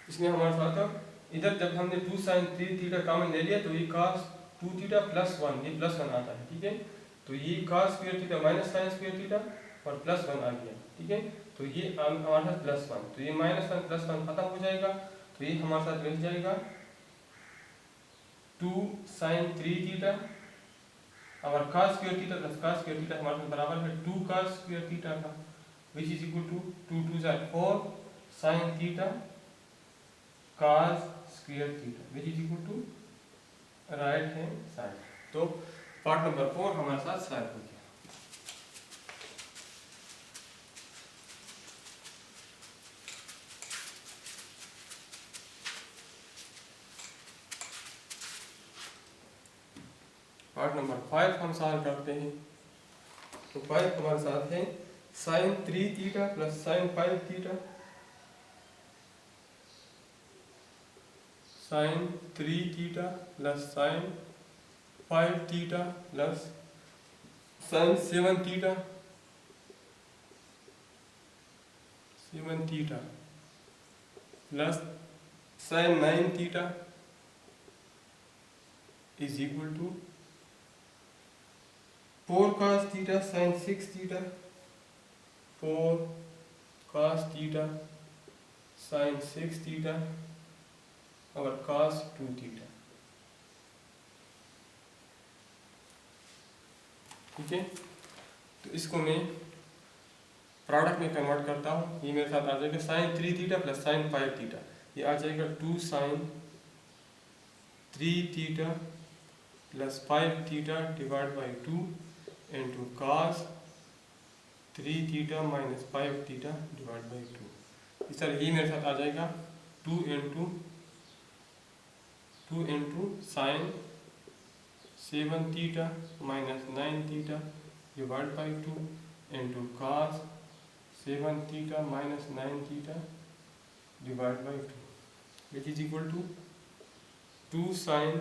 इसमें हमारे साथ इधर जब हमने 2 साइन 3 थीटा कॉमन ले लिया तो ये cos 2 थीटा प्लस 1, ये प्लस 1 आता है। ठीक है, तो ये cos square theta minus sine square theta और प्लस 1 आ गया। ठीक है, तो ये हमारे साथ प्लस 1, तो ये माइनस 1 प्लस 1 खत्म हो जाएगा, तो ये हमारे साथ रह जाएगा 2 साइन 3 थीटा और cos square theta plus cos square theta हमारे साथ बराबर है 2 cos स्क्वायर थीटा का, which is equal to 2 2 4 sine theta cos square theta, which is equal to right hand side. तो पार्ट नंबर 4 हमारे साथ सॉल्व हो गया। पार्ट नंबर 5 हम सॉल्व करते हैं। तो 5 हमारे साथ है sine 3 theta plus sine 5 theta, sine 3 theta plus sine 5 theta plus sine 7 theta, 7 theta plus sine 9 theta is equal to 4 cos theta sine 6 theta, 4 cos theta sine 6 theta और cos 2 theta. ठीक है, तो इसको मैं प्रोडक्ट में convert करता हूँ। ये मेरे साथ आ जाएगा sine 3 theta plus sine 5 theta, ये आ जाएगा 2 sine 3 theta plus 5 theta divide by 2 into cos 3 theta minus 5 theta divide by 2। इस तरह ये मेरे साथ आ जाएगा 2 into sine 7 theta minus 9 theta divide by 2 into cos 7 theta minus 9 theta divide by 2, which is equal to 2 sine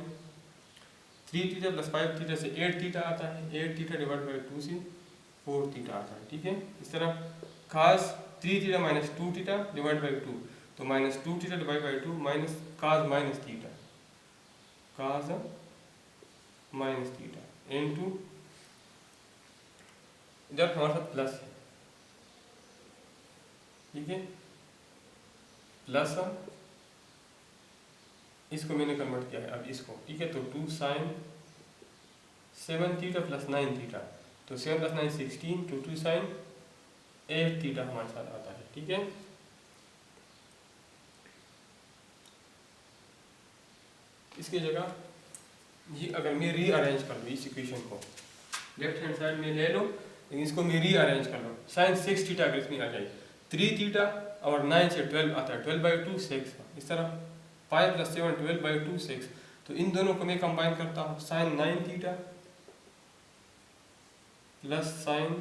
3 theta plus 5 theta से 8 theta आता है, 8 थीटा डिवाइड बाई 2 से 4 थीटा आता है। ठीक है, इस तरह cos 3 theta minus 2 theta divide by 2, तो minus 2 theta divide by 2 minus cause minus theta, cause minus theta into, इधर हमारे साथ प्लस है, ठीक है, प्लस इसको मैंने कन्वर्ट किया है अब इसको, ठीक है। तो 2 साइन 7 थीटा प्लस 9 थीटा, तो 7 प्लस 9 16, तो 2 साइन 8 थीटा हमारे साथ आता है, ठीक है। इसकी जगह ये अगर मैं रीअरेंज कर लूँ इस इक्वेशन को, लेफ्ट हैंड साइड में ले लो, लेकिन इसको मैं रीअरेंज कर लूँ, साइन 6 थीटा अगर इसमें आ जाए, 3 थीटा और 9 से 12 आता है, 12/2 6, इस तरह 5 + 7 12/2 6, तो इन दोनों को मैं कंबाइन करता हूँ, sine 9 theta plus sine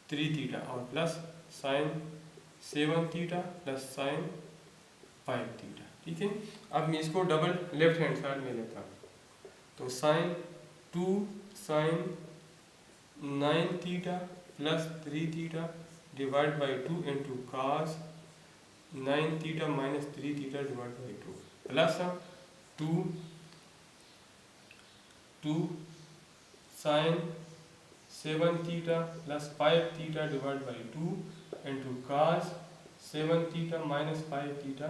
3 theta और plus sine 7 theta plus sine 5 theta, ठीक है। अब मैं इसको डबल लेफ्ट हैंड साइड में लेता हूँ, तो sine 2 sine 9 theta plus 3 theta divide by 2 into cos 9 theta minus 3 theta divide by 2 plus 2 sine 7 theta plus 5 theta divide by 2 into cos 7 theta minus 5 theta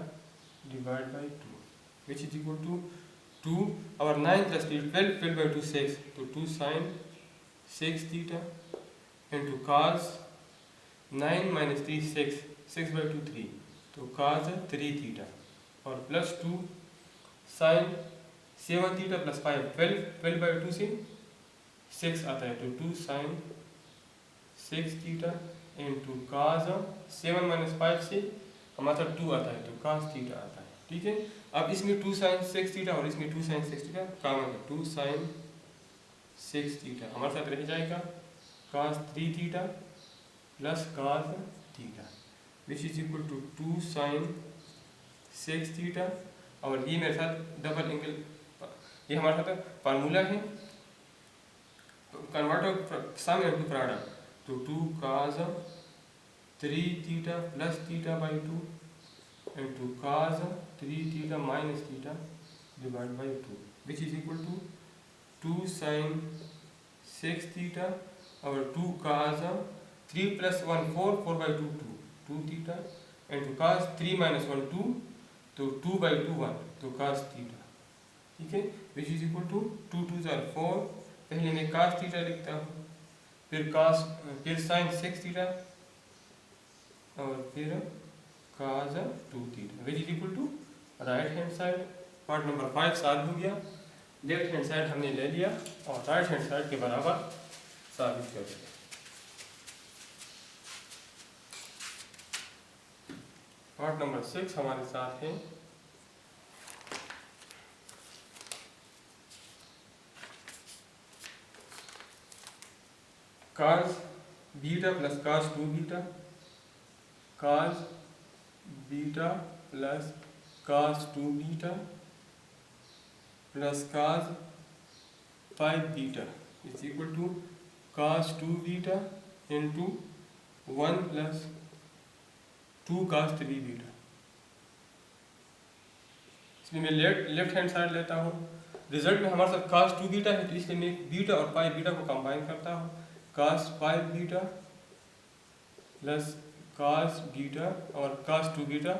divide by 2 which is equal to 2 और 9 plus 3 12/2 6, तो 2 sine 6 theta into cos 9 minus 3 6/2 3, तो कास 3 theta और plus 2 sine 7 theta plus 5 12/2 से 6 आता है, तो 2 sine 6 theta into cos 7 minus 5 से हमारा 2 आता है, तो कास थीटा आता है, ठीक है। अब इसमें 2 साइन 6 थीटा और इसमें 2 साइन 6 थीटा कॉमन है, 2 साइन 6 थीटा हमारे साथ रह जाएगा cos 3 theta plus cos theta which is equal to 2 sine 6 theta, और ये मेरे साथ डबल एंगल, ये हमारे साथ फार्मूला है कन्वर्ट सम इनटू प्रोडक्ट, तो 2 cos 3 theta plus theta by 2 into cos 3 theta minus theta divide by 2 which is equal to 2 sine 6 theta और 2 कास 3 + 1 4/2 2 थीटा इंटू कास 3 - 1 2, तो 2/2 1, तो कास थीटा, ठीक है, विच इज इक्वल टू 2 2 = 4, पहले मैं cos theta लिखता हूँ, फिर साइन 6 थीटा और फिर cos 2 theta which is equal to right hand side. Part number 5 solve हो गया, लेफ्ट हैंड साइड हमने ले लिया और राइट हैंड साइड के बराबर साबित कर दिया। पार्ट नंबर 6 हमारे साथ है cos beta plus cos 2 beta, cos beta plus cos 2 beta plus cos 5 beta is equal to cos 2 beta into 1 + 2 cos 3 beta. इसलिए मैं लेफ्ट हैंड साइड लेता हूँ, रिजल्ट में हमारे साथ कास 2 बीटा है, तो इसलिए मैं बीटा और 5 बीटा को कंबाइन करता हूँ, कास 5 बीटा प्लस कास बीटा और कास 2 बीटा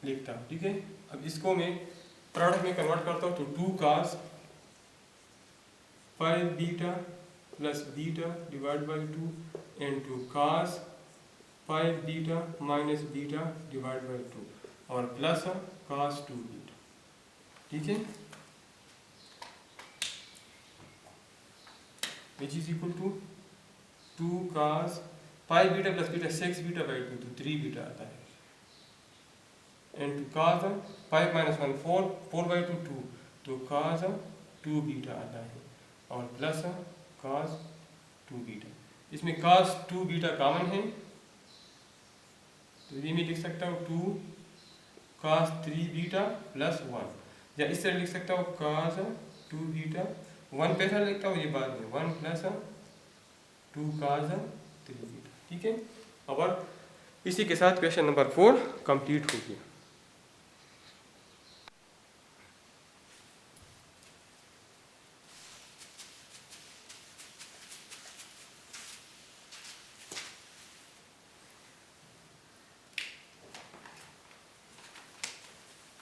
लिखता हूँ, ठीक है। अब इसको मैं प्रोडक्ट में कन्वर्ट करता हूँ, तो 2 cos 5 beta plus beta divide by 2 into cos 5 beta minus beta divide by 2 और प्लस कास 2 बीटा, ठीक है, which is equal to 2 cos 5 beta plus beta 6 beta by 2, तो 3 बीटा आता है, इंटू कास 5 - 1 4/2 2, तो कास 2 बीटा आता है और प्लस कास 2 बीटा। इसमें कास 2 बीटा कॉमन है, तो ये मैं लिख सकता हूँ 2 कास 3 बीटा प्लस 1, या इस तरह लिख सकता हूँ कास 2 बीटा 1 पैसा लिखता हूँ, ये बाद में 1 + 2 कास 3 बीटा, ठीक है। और इसी के साथ क्वेश्चन नंबर 4 कंप्लीट हो गया।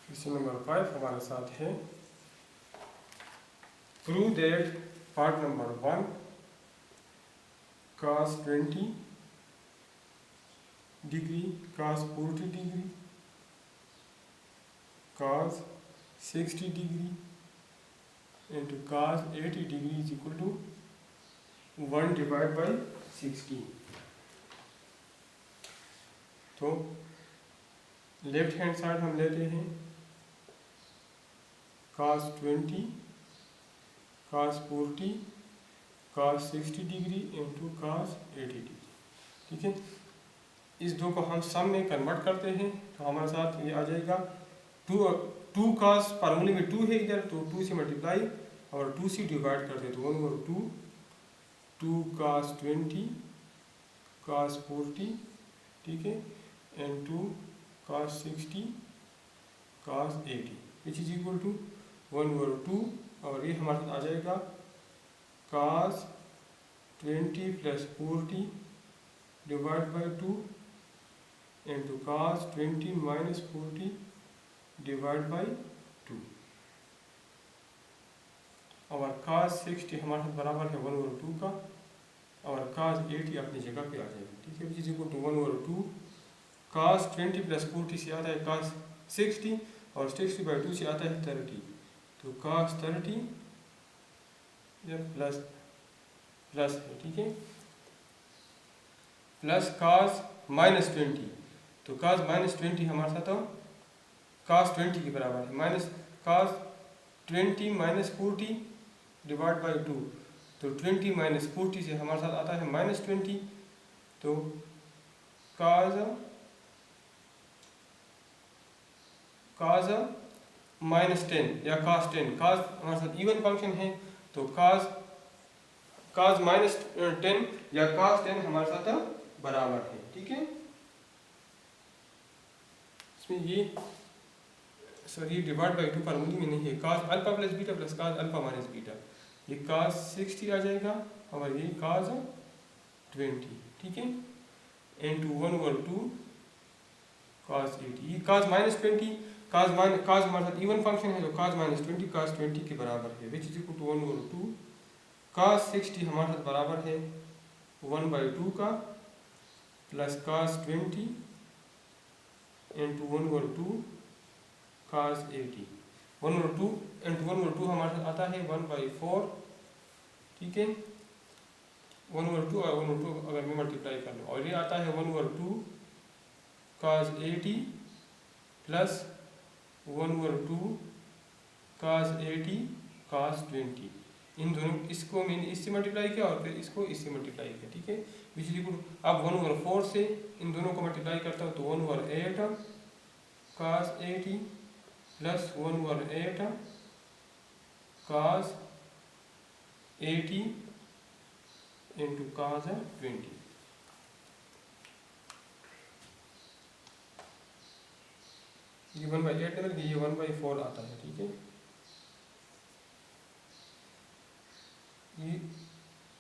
क्वेश्चन नंबर 5 हमारे साथ है, prove that part number 1 cos 20 degree cos 40 degree cos 60 degree into cos 80 degree is equal to 1 divide by 60। तो लेफ्ट हैंड साइड हम लेते हैं cos 20 cos 40 cos 60 degree into cos 80 degree. ठीक है, इस दो को हम सम में कन्वर्ट करते हैं तो हमारे साथ ये आ जाएगा 2 cos, फार्मूले में 2 है इधर, तो 2 से मल्टीप्लाई और 2 से डिवाइड करते हैं तो 1 और 2 cos 20 cos 40, ठीक है, and 2 cos 60 cos 80 which is equal to 1 और 2, और ये हमारे साथ आ जाएगा cos 20 plus 40 divide by 2 into cos 20 minus 40 divide by 2, और cos 60 हमारे साथ बराबर है 1 और 2 का, और cos 80 अपनी जगह पे आ जाएगा। ठीक है, विच इज इक्वल टू 1 और 2 cos 20 प्लस 40 से आता है cos 60 और 60 बाई 2 से आता है 30, तो cos 30 प्लस प्लस है, ठीक है, प्लस cos माइनस 20, तो cos माइनस 20 हमारे साथ cos 20 के बराबर है, minus cos 20 minus 40 divide by 2, तो 20 माइनस 40 से हमारे साथ आता है माइनस 20, तो cos माइनस 10 या cos 10, cos हमारे साथ इवन फंक्शन है तो cos माइनस 10 या cos 10 हमारे साथ बराबर है। ठीक है, इसमें ये सॉरी डिवाइड बाई 2 फार्मूले में नहीं है, cos alpha plus beta plus cos alpha minus beta, ये cos 60 आ जाएगा और ये cos 20, ठीक है, इनटू 1 और 2 cos 80, ये cos माइनस 20, cos हमारे साथ इवन फंक्शन है तो cos माइनस 20 cos 20 के बराबर है, विच इज इक्वल टू 1 और 2 cos 60 हमारे साथ बराबर है 1 बाई 2 का प्लस cos 20 इंटू 1 और 2 cos 80, 1 और 2 इंटू 1 और 2 हमारे साथ आता है 1 बाई 4, ठीक है, 1 और 2 और 1 और 2 अगर मैं मल्टीप्लाई कर लूँ, और ये आता है 1 और 2 cos 80 प्लस 1 और 2 cos 80 cos 20, इन दोनों इसको मैंने इससे मल्टीप्लाई किया और फिर इसको इससे मल्टीप्लाई किया। ठीक है, बिजली को अब 1 ओवर 4 से इन दोनों को मल्टीप्लाई करता हूँ तो 1 over 8 cos 80 plus 1 over 8 cos 80 into cos 20, ये 1/8 नंबर ये 1/4 आता है। ठीक है, ये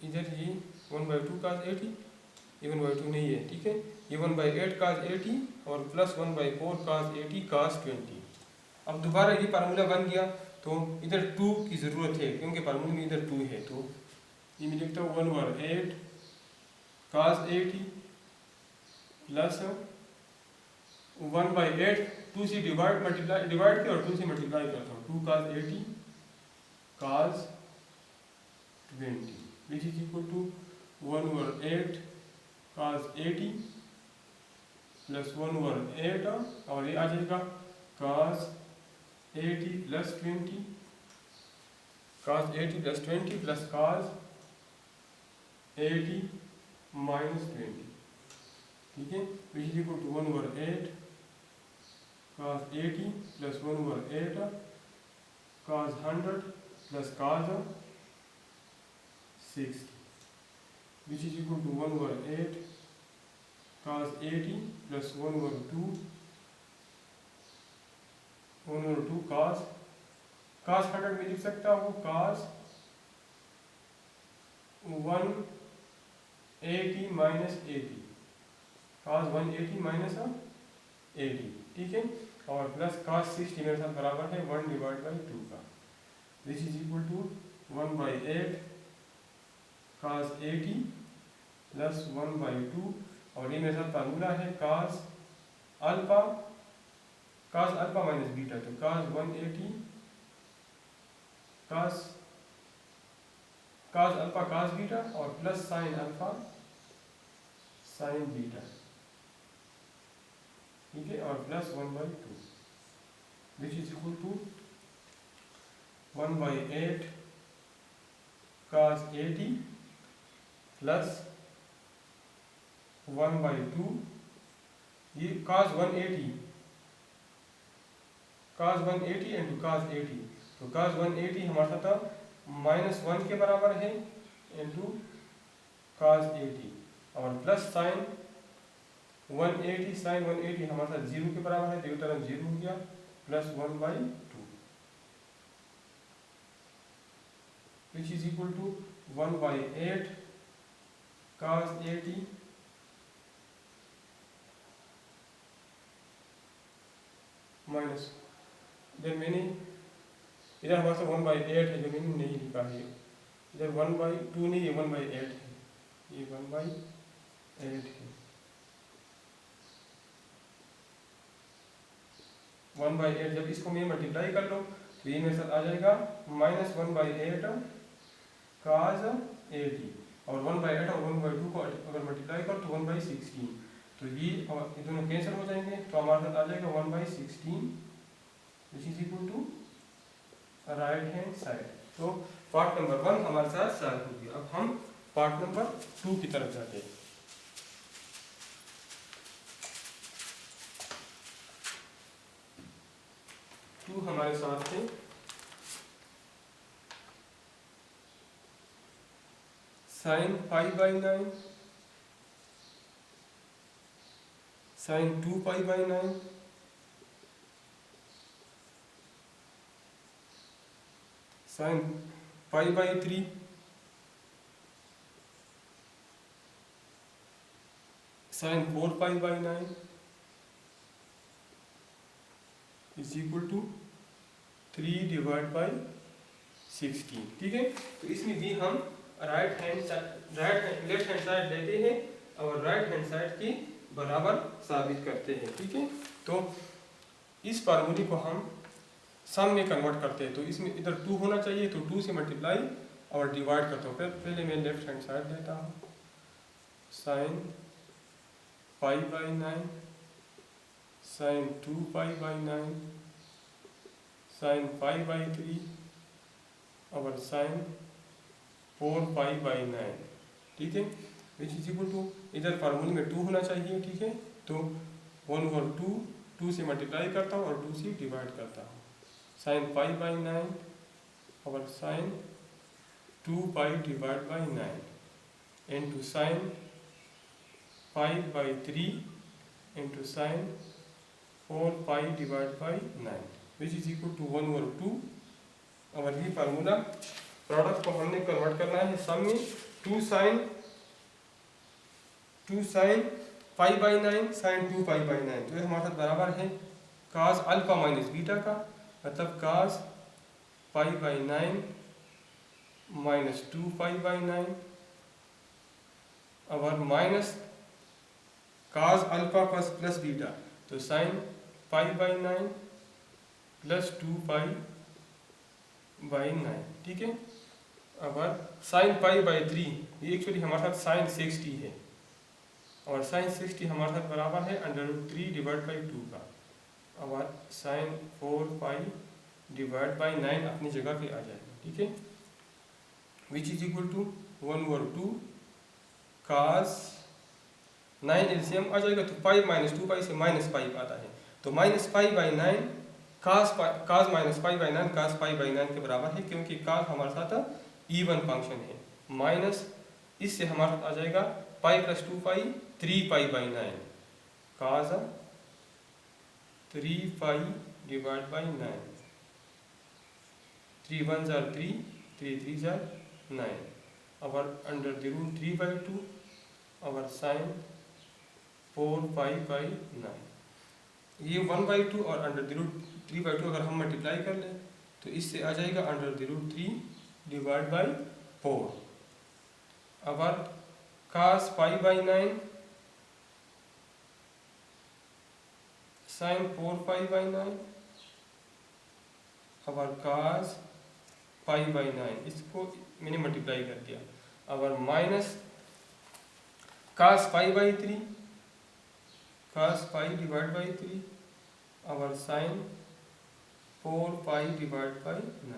इधर ये 1/2 cos 80, ये 1/2 नहीं है। ठीक है, ये 1/8 cos 80 और प्लस 1/4 cos 80 cos 20। अब दोबारा ये फार्मूला बन गया तो इधर 2 की ज़रूरत है क्योंकि फार्मूले में इधर 2 है, तो ये मैं लिखता हूँ 1/8 cos 80 प्लस 1/8 2 से डिवाइड किया और 2 से मल्टीप्लाई करता हूँ 2 cos 80 cos 20 which is equal to 1/8 cos 80 plus 1/8 और ये आ जाएगा cos 80 plus 20 cos 80 plus 20 plus cos 80 minus 20। ठीक है, which is equal to 1/8 cos 80 plus 1/8 cos 100 plus cos 60 which is equal to 1/8 cos 80 plus 1/2 cos 100 में लिख सकता हूँ cos 180 माइनस 80 cos 180 माइनस 80, ठीक है। और प्लस cos 60 मेरे साथ बराबर है 1/2 का, which is equal to 1/8 cos 80 plus 1/2। और ये मेरे साथ फार्मूला है cos अल्फा माइनस बीटा, तो cos 180 cos alpha cos beta और plus sin alpha sin beta, ठीक है। और plus 1/2 which is equal to 1/8 cos 80 plus 1/2, ये cos 180 इंटू cos 80, तो cos 180 हमारे साथ -1 के बराबर है इंटू cos 80 और प्लस sin 180 हमारे साथ 0 के बराबर है, दोनों तरफ 0 हो गया, plus 1/2 which is equal to 1/8 cos 80 minus, इधर मैंने इधर हमारे साथ 1/8 है जो मैंने नहीं लिखा है, इधर 1/2 नहीं, ये 1/8 है, ये 1/8 है। 1/8 जब इसको मैं मल्टीप्लाई कर लो तो ये मेरे साथ आ जाएगा -1/8 cos 80 और 1/8 और 1/2 को अगर मल्टीप्लाई कर तो 1/16, तो ये दोनों कैंसिल हो जाएंगे, तो हमारे साथ आ जाएगा 1/16 which is equal to right hand side. तो पार्ट नंबर 1 हमारे साथ सॉल्व हो गया। अब हम पार्ट नंबर 2 की तरफ जाते हैं। हमारे साथ है sin π/9 sin 2π/9 sin π/3 sin 4π/9 is equal to 3/16, ठीक है। तो इसमें भी हम लेफ्ट हैंड साइड लेते हैं और राइट हैंड साइड के बराबर साबित करते हैं, ठीक है। तो इस फार्मूले को हम सम में कन्वर्ट करते हैं, तो इसमें इधर 2 होना चाहिए, तो 2 से मल्टीप्लाई और डिवाइड करता हूँ। पहले मैं लेफ्ट हैंड साइड लेता हूँ, sin π/9 sin 2π/9 sin π/3 और sin 4π/9, ठीक है, विच इज इक्वल टू, इधर फार्मूले में 2 होना चाहिए, ठीक है। तो 1/2 से मल्टीप्लाई करता हूँ और 2 से डिवाइड करता हूँ, sin π/9 और sin 2π/9 into sin π/3 into sin 4π/9 which is equal to 1/2। और ये फार्मूला प्रोडक्ट को हमने कन्वर्ट करना है सम में। 2 sin π/9 sin 2π/9, तो ये हमारे साथ बराबर है cos अल्फा माइनस बीटा का, मतलब cos π/9 माइनस 2π/9 और minus cos alpha plus beta, तो sin π/9 प्लस 2π/9, ठीक है। अब sin π/3 ये एक्चुअली हमारे साथ sin 60 है और sin 60 हमारे साथ बराबर है √3/2 का, और sin 4π/9 अपनी जगह पे आ जाएगा, ठीक है, which is equal to 1/2 cos 9 LCM आ जाएगा, तो पाई माइनस 2 पाई से माइनस पाई आता है, तो माइनस π/9 cos -π/9 cos π/9 के बराबर है, क्योंकि cos हमारे साथ इवन फंक्शन है। माइनस इससे हमारे साथ आ जाएगा pi plus 2 pi 3π/9 cos 3π/9 3 1s are 3 3 3s are 9 our under the root 3/2 our sin 4π/9 ये 1/2 और अंडर द रूट 3/2 अगर हम मल्टीप्लाई कर लें तो इससे आ जाएगा under the root 3/4 over cos π/9 sin 4π/9 over cos π/9 इसको मैंने मल्टीप्लाई कर दिया over minus cos π/3 cos π/3 over sin 4π/9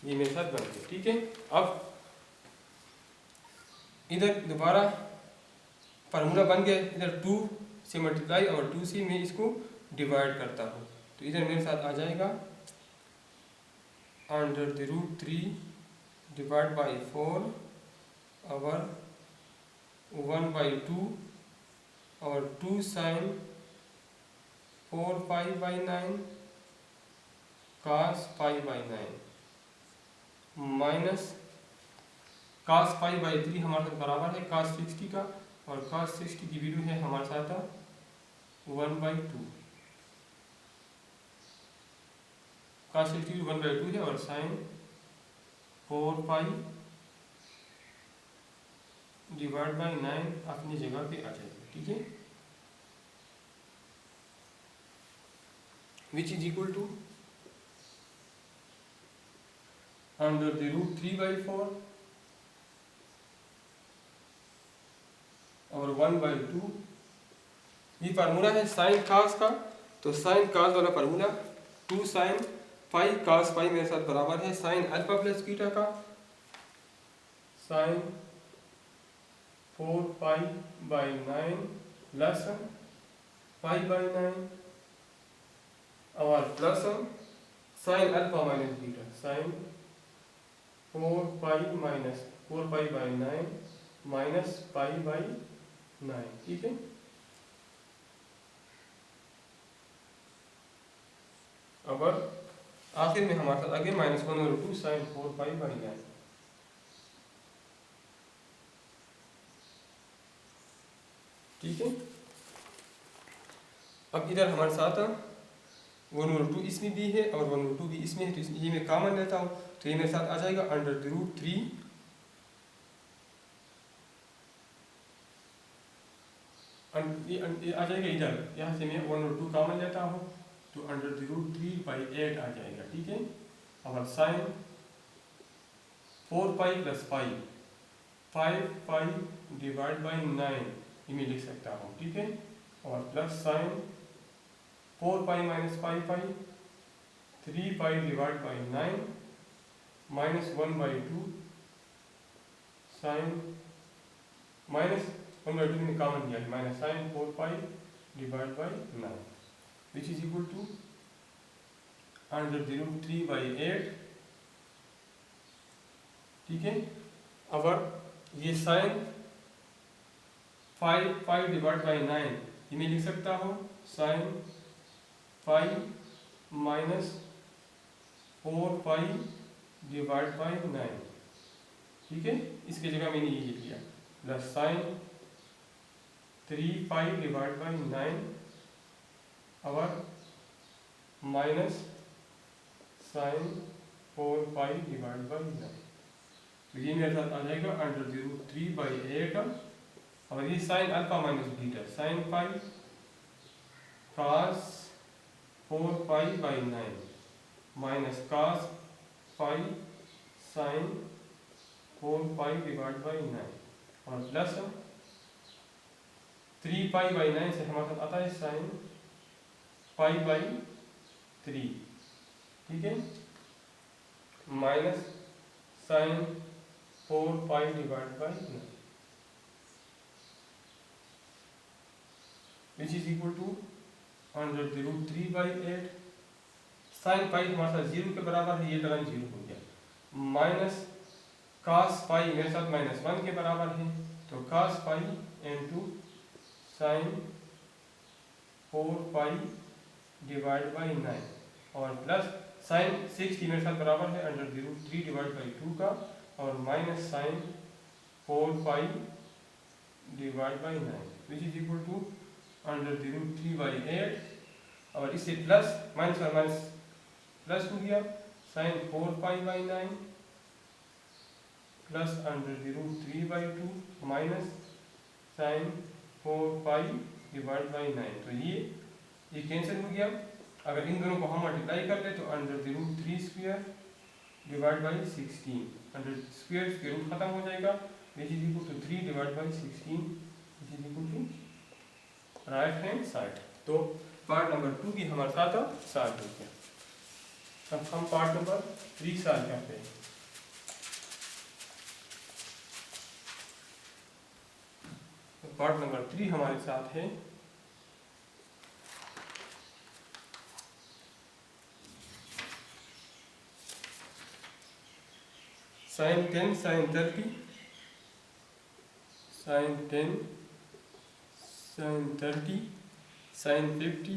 ये मेरे साथ बन गया। ठीक है, अब इधर दोबारा फार्मूला बन गया, इधर 2 से मल्टीप्लाई और 2 से मैं इसको डिवाइड करता हूँ तो इधर मेरे साथ आ जाएगा under the root 3 divide by 4 और 1/2 और 2 sin 4π/9 cos π/9 माइनस cos π/3 हमारे साथ बराबर है cos 60 का और cos 60 की वैल्यू है हमारे साथ 1/2 cos 60 1/2 है और sin 4π/9 अपनी जगह पे आ जाएगा। ठीक है, which is equal to under the root 3/4 और 1/2 ये फार्मूला है साइन cos का, तो साइन cos वाला formula 2 sin pi cos pi मेरे साथ बराबर है साइन अल्फा प्लस बीटा का साइन 4π/9 प्लस π/9 और plus sine alpha minus beta sine 4π/9 minus π/9। ठीक है, अब आखिर में हमारे साथ आगे -1/2 sin 4π/9। ठीक है, अब इधर हमारे साथ 1/2 इसमें भी है और 1/2 भी इसमें है तो ये मैं कॉमन लेता हूँ तो ये मेरे साथ आ जाएगा अंडर द रूट 3 ये आ जाएगा इधर, यहाँ से मैं 1/2 कॉमन लेता हूँ तो अंडर द रूट 3/8 आ जाएगा। ठीक है, अब साइन 4π + पाई 5π/9 ये मैं लिख सकता हूँ। ठीक है, और प्लस साइन 4π - π 3π/9 -1/2 साइन -1/2 में कॉमन दिया है minus sine 4π/9 which is equal to under the root 3/8। ठीक है, अब ये साइन 5π/9 ये मैं लिख सकता हूँ साइन 5 - 4π/9। ठीक है, इसकी जगह मैंने ये लिख लिया प्लस साइन 3π/9 और माइनस साइन 4π/9 तो ये मेरे साथ आ जाएगा अंडर द रूट 3/8 और ये sine alpha minus beta sine pi cos 4π/9 minus cos pi sine 4π/9 और प्लस 3π/9 से हमारे साथ आता है साइन π/3। ठीक है, minus sine 4π/9 which is equal to under the root 3/8 sine pi हमारे साथ 0 के बराबर है, ये टर्म 0 हो गया माइनस cos पाई मेरे साथ -1 के बराबर है तो तो cos pi into sine 4 pi divide by 9 और प्लस साइन 60 मेरे साथ बराबर है under the root 3 divide by 2 का और minus sine 4 pi divide by 9 which is equal to under the root 3 by 8 और इससे प्लस माइनस और माइनस प्लस हो गया sine 4 pi by 9 plus under the root 3 by 2 minus sine 4 pi divide by 9। तो ये cancel हो गया। अगर इन दोनों को हम मल्टीप्लाई कर ले तो under the root 3 square divide by 16 under square root खत्म हो जाएगा which is equal to 3 divide by 16 which is equal to right hand side. तो पार्ट नंबर 2 की हमारे साथ सॉल्व हो गया। अब हम पार्ट नंबर 3 सॉल्व करते हैं। तो पार्ट नंबर 3 हमारे साथ है sine 10 sine 30 sine 10 sine 30 sine 50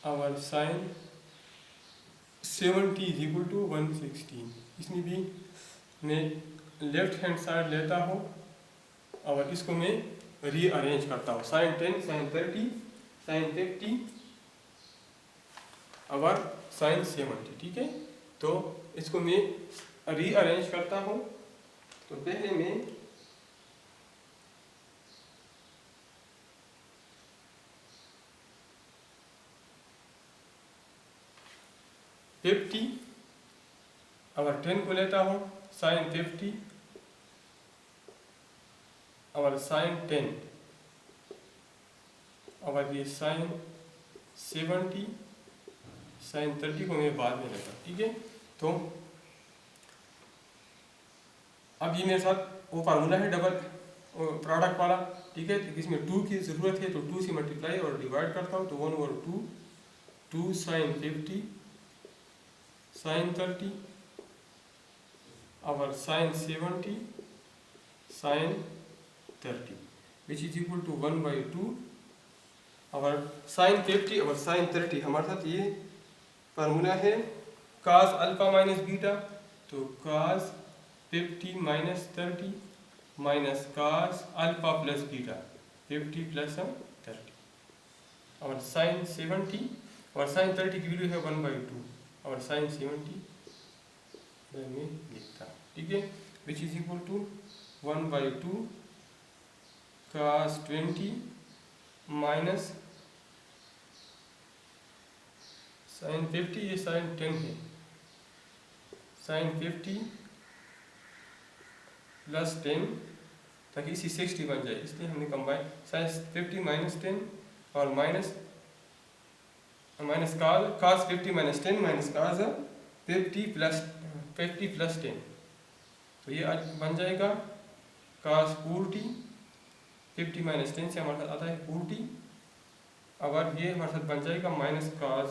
और साइन 70 इज इक्वल टू 116। इसमें भी मैं लेफ्ट हैंड साइड लेता हूँ और इसको मैं रीअरेंज करता हूँ साइन 10 साइन 30 साइन 50 और साइन 70। ठीक है, तो इसको मैं रीअरेंज करता हूँ। तो पहले मैं फिफ्टी और 10 को लेता हूँ साइन 50 और साइन 10 और ये साइन 70 साइन 30 को मैं बाद में लेता हूँ। ठीक है, तो अब ये मेरे साथ वो फार्मूला है डबल प्रोडक्ट वाला। ठीक है, तो इसमें 2 की ज़रूरत है तो 2 से मल्टीप्लाई और डिवाइड करता हूँ तो 1/2 2 साइन 50 साइन 30 और sine 70 sine 30 which is equal to 1/2 और साइन 50 और साइन 30 हमारे साथ ये फार्मूला है cos अल्फा माइनस बीटा। तो cos 50 minus 30 minus cos alpha plus beta 50 plus 30 और साइन 70 और साइन 30 की वैल्यू है 1/2 और साइन 70 में लिखता है। ठीक है, which is equal to 1/2 cos 20 minus sine 50 ये साइन 10 है साइन 50 प्लस 10 ताकि इसी 60 बन जाए, इसलिए हमने कंबाइन साइन 50 माइनस 10 और minus cos 50 minus 10 minus cos 50 plus 10। तो ये आज बन जाएगा cos 40 50 माइनस 10 से हमारे साथ आता है 40 और ये हमारे साथ बन जाएगा माइनस cos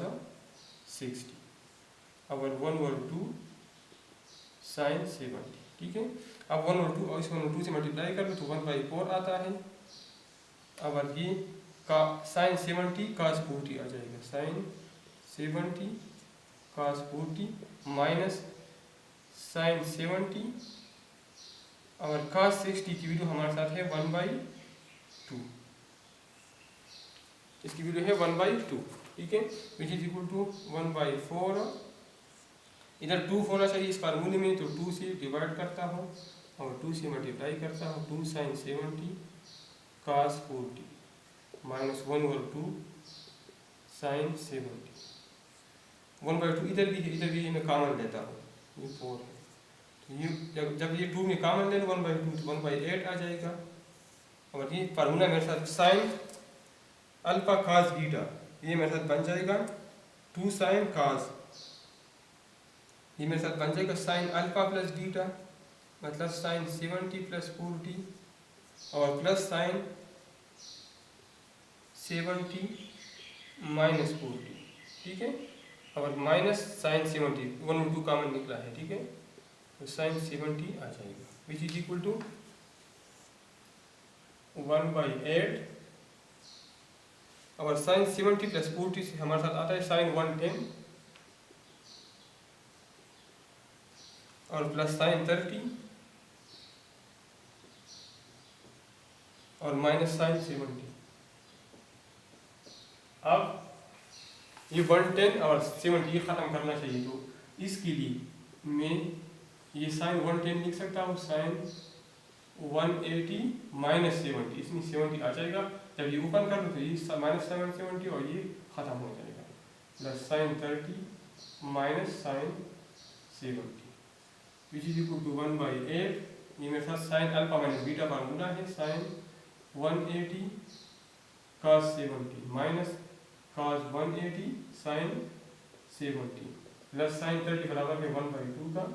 60 और 1/2 साइन 70। ठीक है, अब 1/2 और इस 1/2 से मल्टीप्लाई कर लो तो 1/4 आता है और ये का साइन 70 cos 40 आ जाएगा साइन 70 cos 40 माइनस साइन 70 और cos 60 की वैल्यू हमारे साथ है 1/2, इसकी वैल्यू है 1/2। ठीक है, विच इज इक्वल टू 1/4। इधर 2 होना चाहिए इस फार्मूले में तो 2 से डिवाइड करता हूँ और 2 से मल्टीप्लाई करता हूँ 2 साइन 70 cos 40 माइनस 1/2 साइन 70 1/2 इधर भी मैं कॉमन लेता हूँ ये 4 है तो ये जब ये 2 में कॉमन ले लो 1/2 तो 1/8 आ जाएगा और ये फार्मूला मेरे साथ साइन अल्फा cos बीटा ये मेरे साथ बन जाएगा 2 साइन cos, ये मेरे साथ बन जाएगा साइन अल्फा प्लस बीटा मतलब साइन 70 प्लस 40 और प्लस साइन 70 माइनस 40। ठीक है, और माइनस साइन 70 1/2 कॉमन निकला है। ठीक है, तो साइन 70 आ जाएगा विच इज इक्वल टू 1/8 और साइन 70 प्लस 40 से हमारे साथ आता है साइन 110 और प्लस साइन 30 और माइनस साइन 70। अब ये 110 और 70 ये ख़त्म करना चाहिए, तो इसके लिए मैं ये साइन 110 लिख सकता हूँ, साइन 180 माइनस 70, इसमें 70 आ जाएगा। जब ये ओपन कर लो तो ये माइनस 770 और ये ख़त्म हो जाएगा, plus sine 30 minus sine 70 which is equal to 1/8। ये मेरे साथ sine alpha minus beta formula है, sine 180 cos 70 minus cos 180 sine 70 plus sine 30 बराबर है 1/2 का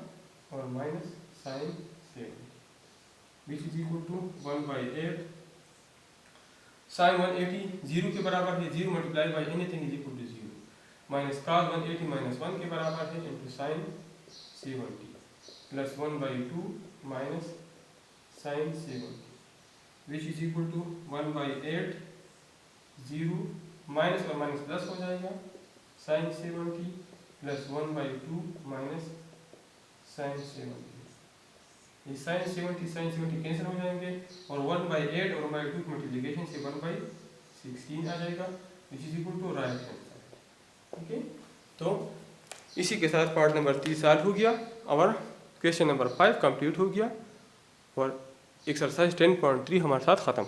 और minus sine 70 which is equal to 1/8। Sine 180 0 के बराबर है, 0 multiply by anything is equal to 0, minus cos 180 minus 1 के बराबर है into sine 70 plus 1/2 minus sine 70 which is equal to 1/8। 0 minus और माइनस प्लस हो जाएगा, साइन 70 प्लस 1/2 माइनस साइन 70। ये साइन 70 कैंसिल हो जाएंगे और 1/8 और 1/2 की मल्टीप्लिकेशन से 1/16 आ जाएगा which is equal to right hand side. Okay, तो इसी के साथ पार्ट नंबर 3 सॉल्व हो गया और क्वेश्चन नंबर 5 कंप्लीट हो गया और एक्सरसाइज 10.3 हमारे साथ ख़त्म।